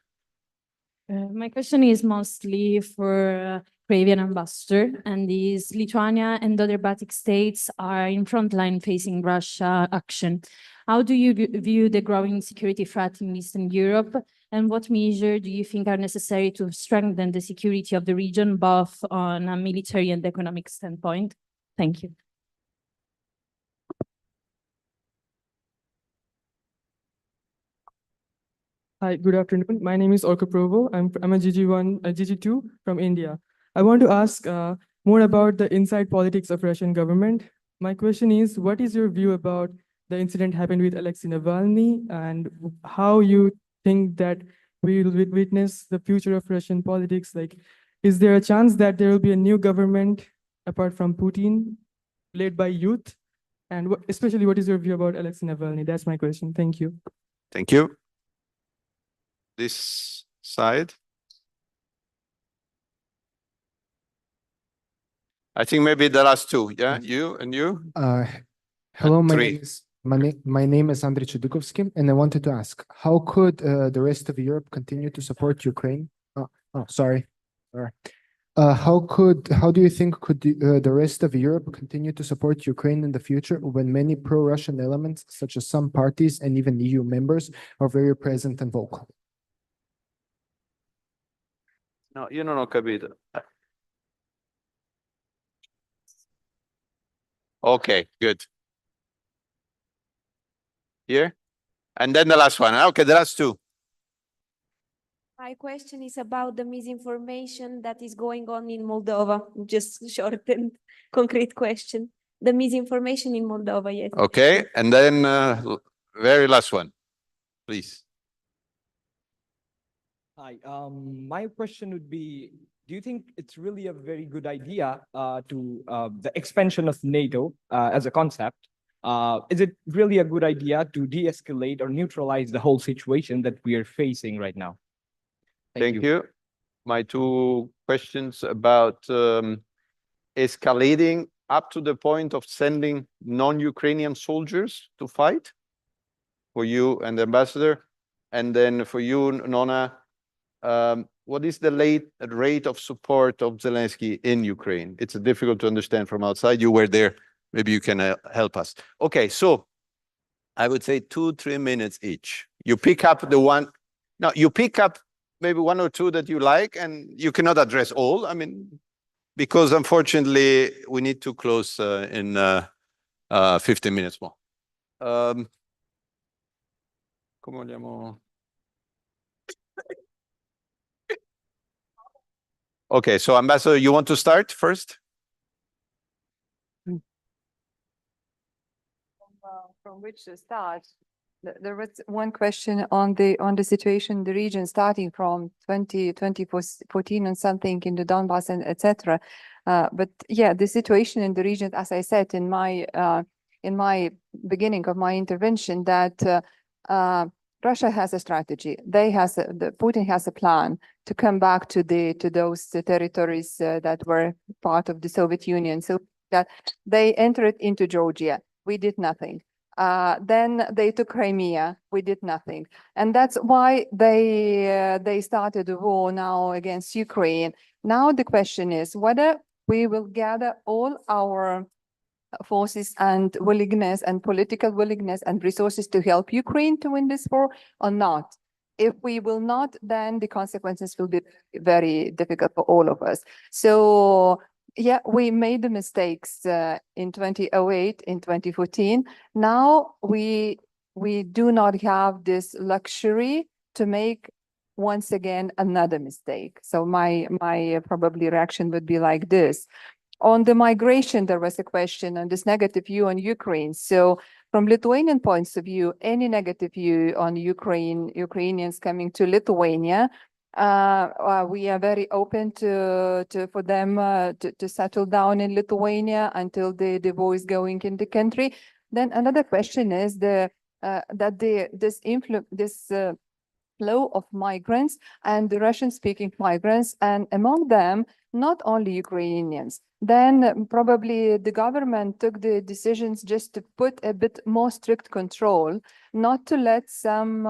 [SPEAKER 14] My question is mostly for Pravian ambassador, and is Lithuania and other Baltic states are in front line facing Russia action. How do you view the growing security threat in Eastern Europe, and what measures do you think are necessary to strengthen the security of the region, both on a military and economic standpoint? Thank you.
[SPEAKER 15] Hi, good afternoon. My name is Orka Provo. I'm a GG1, GG2 from India. I want to ask more about the inside politics of Russian government. My question is, what is your view about the incident happened with Alexei Navalny, and how you think that we will witness the future of Russian politics? Like, is there a chance that there will be a new government apart from Putin, led by youth? And especially, what is your view about Alexei Navalny? That's my question. Thank you.
[SPEAKER 5] Thank you. This side. I think maybe the last two. Yeah, you and you.
[SPEAKER 16] Hello,
[SPEAKER 5] And
[SPEAKER 16] my
[SPEAKER 5] three.
[SPEAKER 16] name is my name is Andrei Chudykovsky, and I wanted to ask, how could the rest of Europe continue to support Ukraine? Sorry. How do you think could the rest of Europe continue to support Ukraine in the future when many pro-Russian elements, such as some parties and even EU members, are very present and vocal?
[SPEAKER 5] No, io non ho capito. Okay, good. Here? And then the last one. Okay, the last two.
[SPEAKER 17] My question is about the misinformation that is going on in Moldova. Just short and concrete question. The misinformation in Moldova, yes.
[SPEAKER 5] Okay, and then very last one, please.
[SPEAKER 18] Hi, my question would be, do you think it's really a very good idea to the expansion of NATO as a concept? Is it really a good idea to de-escalate or neutralize the whole situation that we are facing right now?
[SPEAKER 5] Thank you. My two questions about escalating up to the point of sending non-Ukrainian soldiers to fight for you and the ambassador. And then for you, Nona, what is the rate of support of Zelensky in Ukraine? It's difficult to understand from outside. You were there. Maybe you can help us. Okay, so I would say 2-3 minutes each. You pick up the one. No, you pick up maybe one or two that you like, and you cannot address all. I mean, because unfortunately we need to close in 15 minutes more. Come vogliamo? Okay, so Ambassador, you want to start first?
[SPEAKER 6] From which to start? There was one question on the situation in the region starting from 2014 and something in the Donbass and etc. But yeah, the situation in the region, as I said in my beginning of my intervention, that Russia has a strategy. Putin has a plan to come back to those territories that were part of the Soviet Union. So that they entered into Georgia. We did nothing. Then they took Crimea. We did nothing, and that's why they started a war now against Ukraine. Now the question is whether we will gather all our forces and willingness and political willingness and resources to help Ukraine to win this war or not. If we will not, then the consequences will be very difficult for all of us. So yeah, we made the mistakes in 2008, in 2014. Now we do not have this luxury to make once again another mistake. So my probably reaction would be like this. On the migration, there was a question on this negative view on Ukraine. So from Lithuanian points of view, any negative view on Ukrainians coming to Lithuania, we are very open for them to settle down in Lithuania until the war is going in the country. Then another question is this flow of migrants and the Russian-speaking migrants, and among them, not only Ukrainians. Then probably the government took the decisions just to put a bit more strict control, not to let some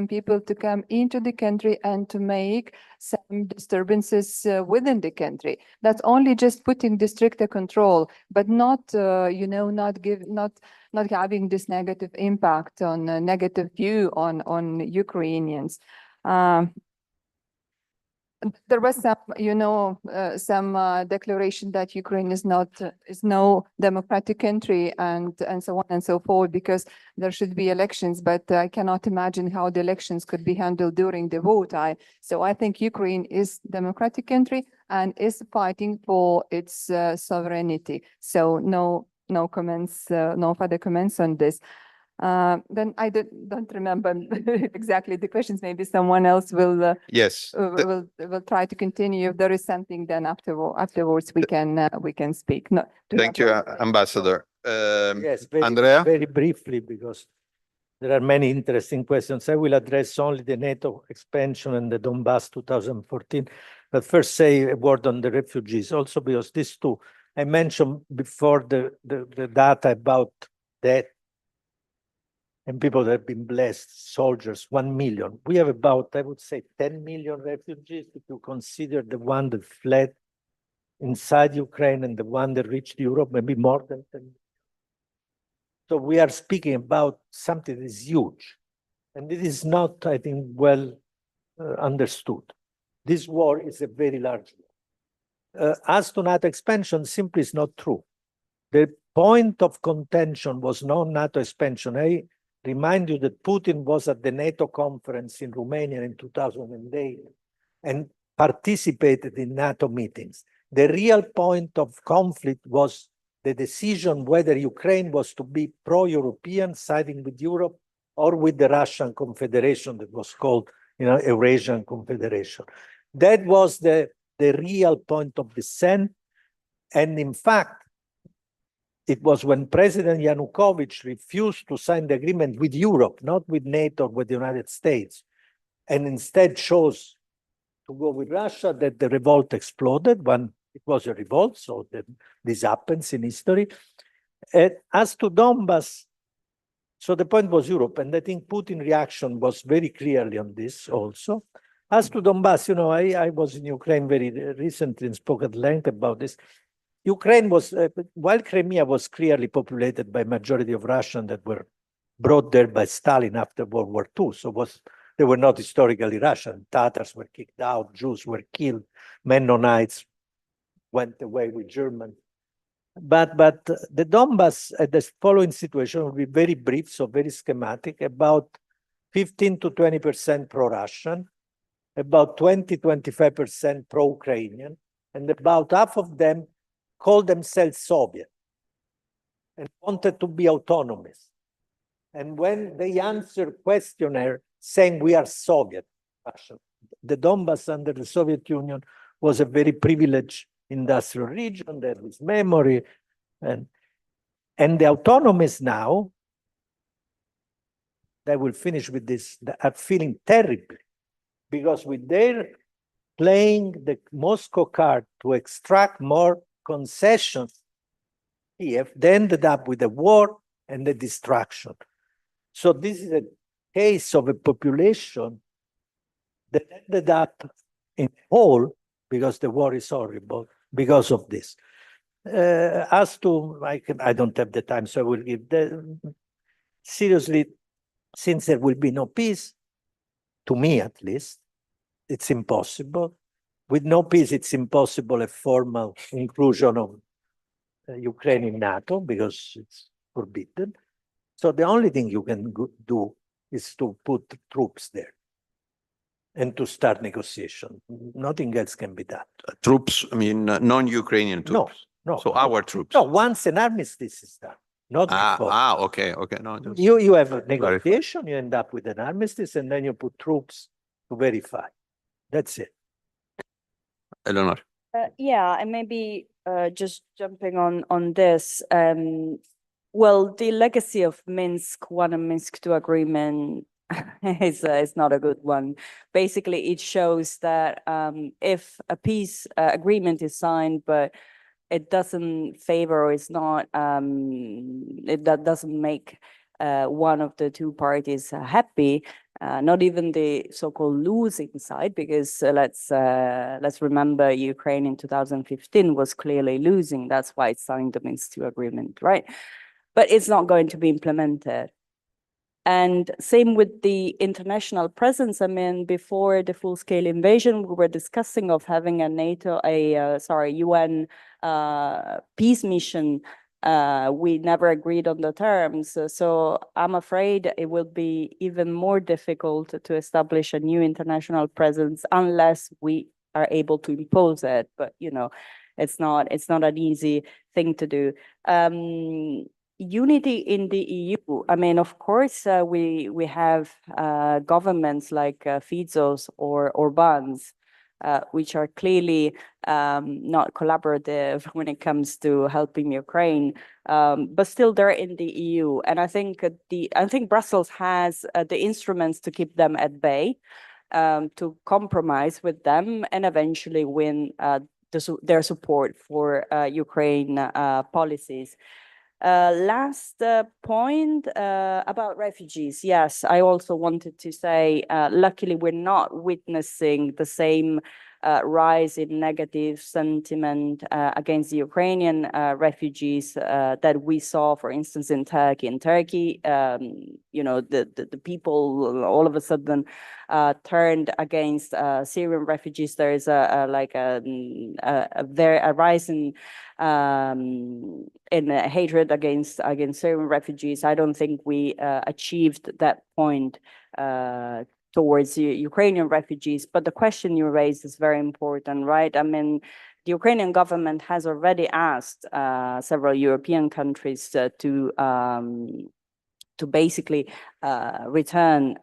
[SPEAKER 6] people to come into the country and to make some disturbances within the country. That's only just putting the stricter control, but not having this negative impact on a negative view on Ukrainians. There was some declaration that Ukraine is no democratic country and so on and so forth, because there should be elections, but I cannot imagine how the elections could be handled during the war time. So I think Ukraine is a democratic country and is fighting for its sovereignty. So no comments, no further comments on this. Then I don't remember exactly the questions. Maybe someone else will
[SPEAKER 5] Yes.
[SPEAKER 6] will try to continue. If there is something, then afterwards we can speak. No,
[SPEAKER 5] Thank you, Ambassador.
[SPEAKER 2] Yes,
[SPEAKER 5] Andrea?
[SPEAKER 2] very briefly, because there are many interesting questions. I will address only the NATO expansion and the Donbass 2014. But first say a word on the refugees, also because these two, I mentioned before the data about death and people that have been blessed, soldiers, 1 million. We have about, I would say, 10 million refugees if you consider the one that fled inside Ukraine and the one that reached Europe, maybe more than 10. So we are speaking about something that is huge. And it is not, I think, well understood. This war is a very large war. As to NATO expansion, simply is not true. The point of contention was not NATO expansion. I remind you that Putin was at the NATO conference in Romania in 2008 and participated in NATO meetings. The real point of conflict was the decision whether Ukraine was to be pro-European, siding with Europe, or with the Russian Confederation that was called, Eurasian Confederation. That was the real point of dissent. And in fact, it was when President Yanukovych refused to sign the agreement with Europe, not with NATO, with the United States, and instead chose to go with Russia, that the revolt exploded. When it was a revolt, so this happens in history. As to Donbass, so the point was Europe, and I think Putin's reaction was very clearly on this also. As to Donbass, I was in Ukraine very recently and spoke at length about this. Ukraine was, while Crimea was clearly populated by majority of Russians that were brought there by Stalin after World War II, so they were not historically Russian. Tatars were kicked out, Jews were killed, Mennonites went away with Germans. But the Donbass, the following situation will be very brief, so very schematic, about 15 to 20% pro-Russian, about 20-25% pro-Ukrainian, and about half of them called themselves Soviet and wanted to be autonomous. And when they answer questionnaire saying we are Soviet, Russian, the Donbass under the Soviet Union was a very privileged industrial region, there is memory, and the autonomous now, they will finish with this, are feeling terribly, because with their playing the Moscow card to extract more concessions, Kiev, they ended up with a war and the destruction. So this is a case of a population that ended up in a hole because the war is horrible because of this. As to, I don't have the time, so I will give seriously, since there will be no peace, to me at least, it's impossible. With no peace, it's impossible a formal inclusion of Ukraine in NATO because it's forbidden. So the only thing you can do is to put troops there and to start negotiation. Nothing else can be done.
[SPEAKER 5] Troops, I mean, non-Ukrainian troops?
[SPEAKER 2] No.
[SPEAKER 5] So our troops?
[SPEAKER 2] No, once an armistice is done, not before.
[SPEAKER 5] Okay. No,
[SPEAKER 2] you have a negotiation, you end up with an armistice, and then you put troops to verify. That's it.
[SPEAKER 5] Eleanor.
[SPEAKER 9] Yeah, and maybe just jumping on this. Well, the legacy of Minsk 1 and Minsk 2 agreement is not a good one. Basically, it shows that if a peace agreement is signed, but it doesn't favor or it's not, that doesn't make one of the two parties happy, not even the so-called losing side, because let's remember Ukraine in 2015 was clearly losing. That's why it signed the Minsk 2 agreement, right? But it's not going to be implemented. And same with the international presence. I mean, before the full-scale invasion, we were discussing of having a UN peace mission. We never agreed on the terms. So I'm afraid it will be even more difficult to establish a new international presence unless we are able to impose it. But, it's not an easy thing to do. unity in the EU. I mean, of course, we have governments like Fizos or Orbán's, which are clearly not collaborative when it comes to helping Ukraine, but still they're in the EU. And I think Brussels has the instruments to keep them at bay, to compromise with them and eventually win their support for Ukraine policies. Last point about refugees. Yes, I also wanted to say, luckily, we're not witnessing the same rise in negative sentiment against the Ukrainian refugees that we saw, for instance, in Turkey. In Turkey, the people all of a sudden turned against Syrian refugees. There is a rise in hatred against Syrian refugees. I don't think we achieved that point towards Ukrainian refugees. But the question you raised is very important, right? I mean, the Ukrainian government has already asked several European countries to basically return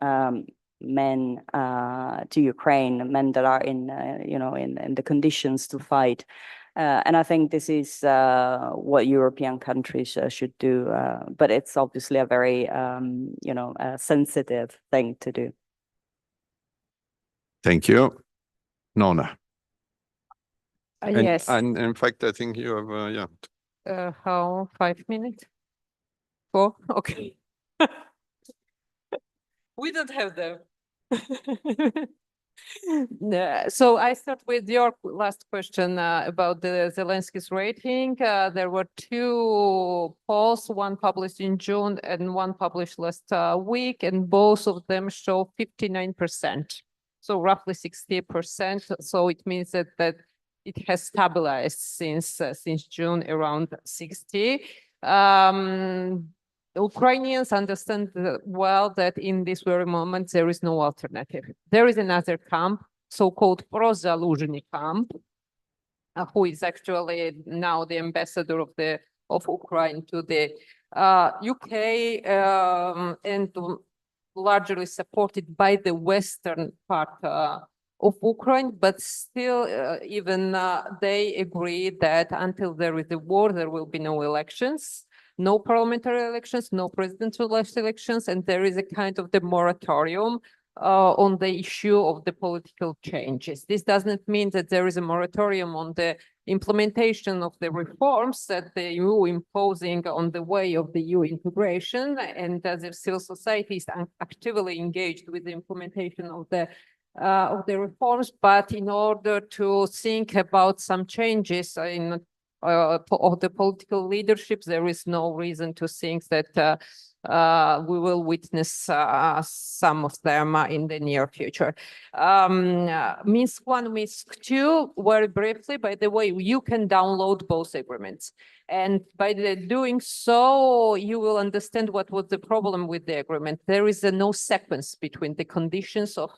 [SPEAKER 9] men to Ukraine, men that are in the conditions to fight. And I think this is what European countries should do. But it's obviously a very, sensitive thing to do.
[SPEAKER 5] Thank you. Nona.
[SPEAKER 7] Yes.
[SPEAKER 5] And in fact, I think you have,
[SPEAKER 7] How, 5 minutes? 4? Okay. We don't have them. So I start with your last question about the Zelensky's rating. There were 2 polls, one published in June and one published last week, and both of them show 59%. So roughly 60%. So it means that it has stabilized since June around 60. Ukrainians understand well that in this very moment there is no alternative. There is another camp, so-called pro-Zaluzhny camp, who is actually now the ambassador of Ukraine to the UK, and largely supported by the western part of Ukraine, but still even they agree that until there is a war, there will be no elections. No parliamentary elections, no presidential elections, and there is a kind of the moratorium on the issue of the political changes. This doesn't mean that there is a moratorium on the implementation of the reforms that the EU imposing on the way of the EU integration, and as if civil society is actively engaged with the implementation of the reforms, but in order to think about some changes of the political leadership, there is no reason to think that we will witness some of them in the near future. Minsk 1, Minsk 2, very briefly, by the way, you can download both agreements. And by doing so, you will understand what was the problem with the agreement. There is no sequence between the conditions of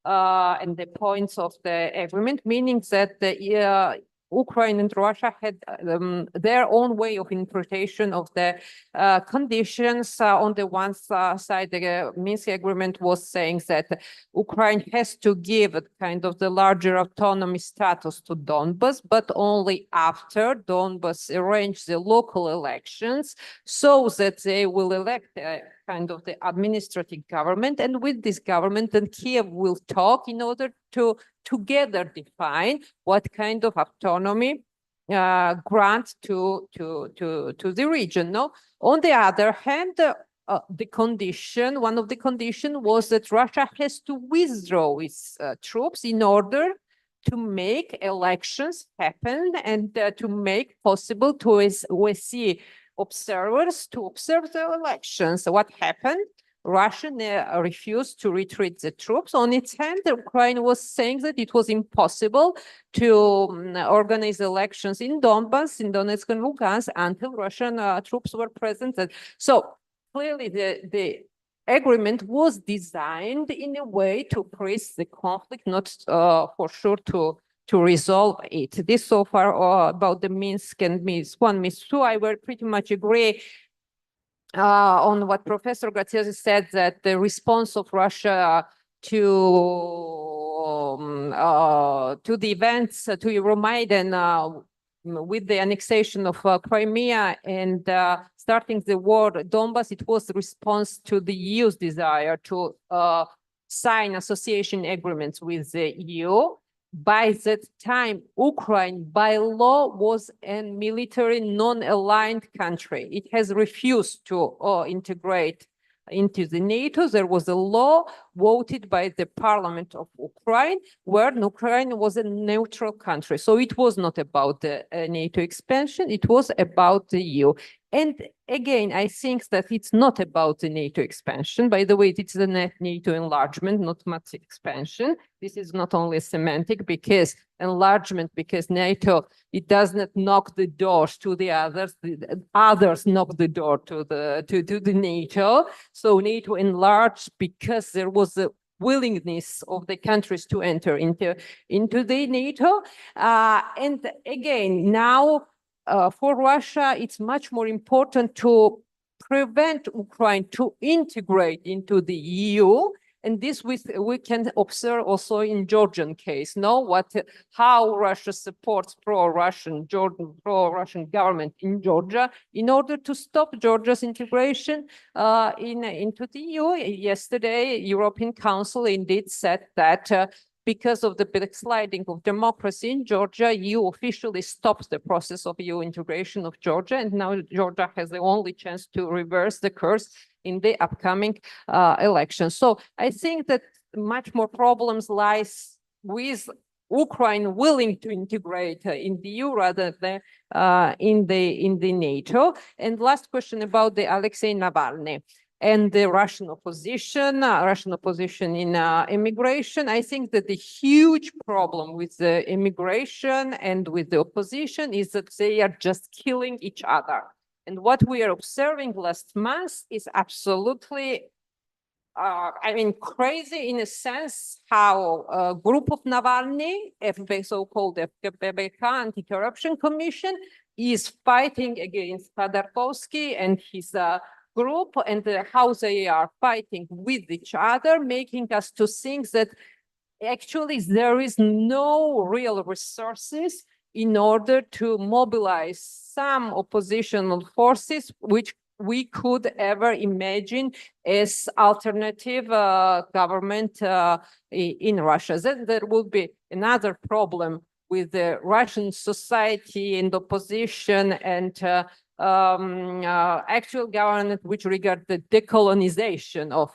[SPEAKER 7] and the points of the agreement, meaning that the Ukraine and Russia had their own way of interpretation of the conditions. On the one side, the Minsk agreement was saying that Ukraine has to give kind of the larger autonomy status to Donbas, but only after Donbas arrange the local elections so that they will elect kind of the administrative government. And with this government, then Kiev will talk in order to together define what kind of autonomy grant to the region. No, on the other hand, the condition, one of the conditions was that Russia has to withdraw its troops in order to make elections happen and to make possible to OSCE observers to observe the elections. What happened? Russia refused to retreat the troops. On its hand, Ukraine was saying that it was impossible to organize elections in Donbas, in Donetsk and Lugansk, until Russian troops were present. So clearly the agreement was designed in a way to press the conflict, not for sure to resolve it. This so far about the Minsk and Minsk 1, Minsk 2, I will pretty much agree on what Professor Graziosi said, that the response of Russia to the events, to Euromaidan, with the annexation of Crimea and starting the war at Donbass, it was the response to the EU's desire to sign association agreements with the EU. By that time, Ukraine, by law, was a military non-aligned country. It has refused to integrate into the NATO. There was a law voted by the parliament of Ukraine, where Ukraine was a neutral country. So it was not about the NATO expansion, it was about the EU. And again, I think that it's not about the NATO expansion. By the way, it's the NATO enlargement, not much expansion. This is not only semantic, because enlargement, because NATO, it does not knock the doors to the others. The others knock the door to the NATO. So NATO enlarged because there was a willingness of the countries to enter into the NATO. And again, now, for Russia, it's much more important to prevent Ukraine to integrate into the EU. And this we can observe also in Georgian case, how Russia supports pro-Russian government in Georgia in order to stop Georgia's integration into the EU. Yesterday, European Council indeed said that because of the backsliding of democracy in Georgia, EU officially stops the process of EU integration of Georgia, and now Georgia has the only chance to reverse the course in the upcoming elections. So I think that much more problems lies with Ukraine willing to integrate in the EU rather than in the NATO. And last question about the Alexei Navalny and the Russian opposition in immigration. I think that the huge problem with the immigration and with the opposition is that they are just killing each other. And what we are observing last month is absolutely, crazy in a sense, how a group of Navalny, so-called FBK, Anti-Corruption Commission, is fighting against Khodorkovsky and his group, and how they are fighting with each other, making us to think that actually there is no real resources in order to mobilize some oppositional forces which we could ever imagine as alternative government in Russia. Then there will be another problem with the Russian society and opposition and actual government which regard the decolonization of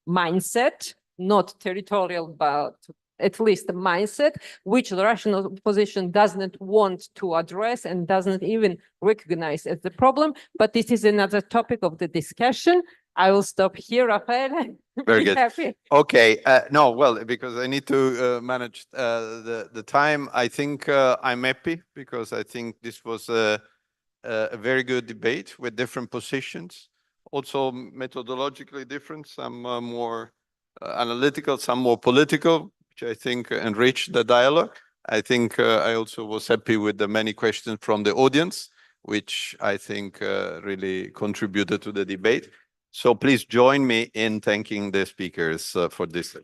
[SPEAKER 7] mindset, not territorial, but at least the mindset, which the Russian opposition does not want to address and doesn't even recognize as the problem. But this is another topic of the discussion. I will stop here, Rafael.
[SPEAKER 5] Very good.
[SPEAKER 7] Happy.
[SPEAKER 5] Okay. No, well, because I need to manage the time. I think I'm happy because I think this was a very good debate with different positions, also methodologically different, some more analytical, some more political, which I think enriched the dialogue. I think I also was happy with the many questions from the audience, which I think really contributed to the debate. So please join me in thanking the speakers for this.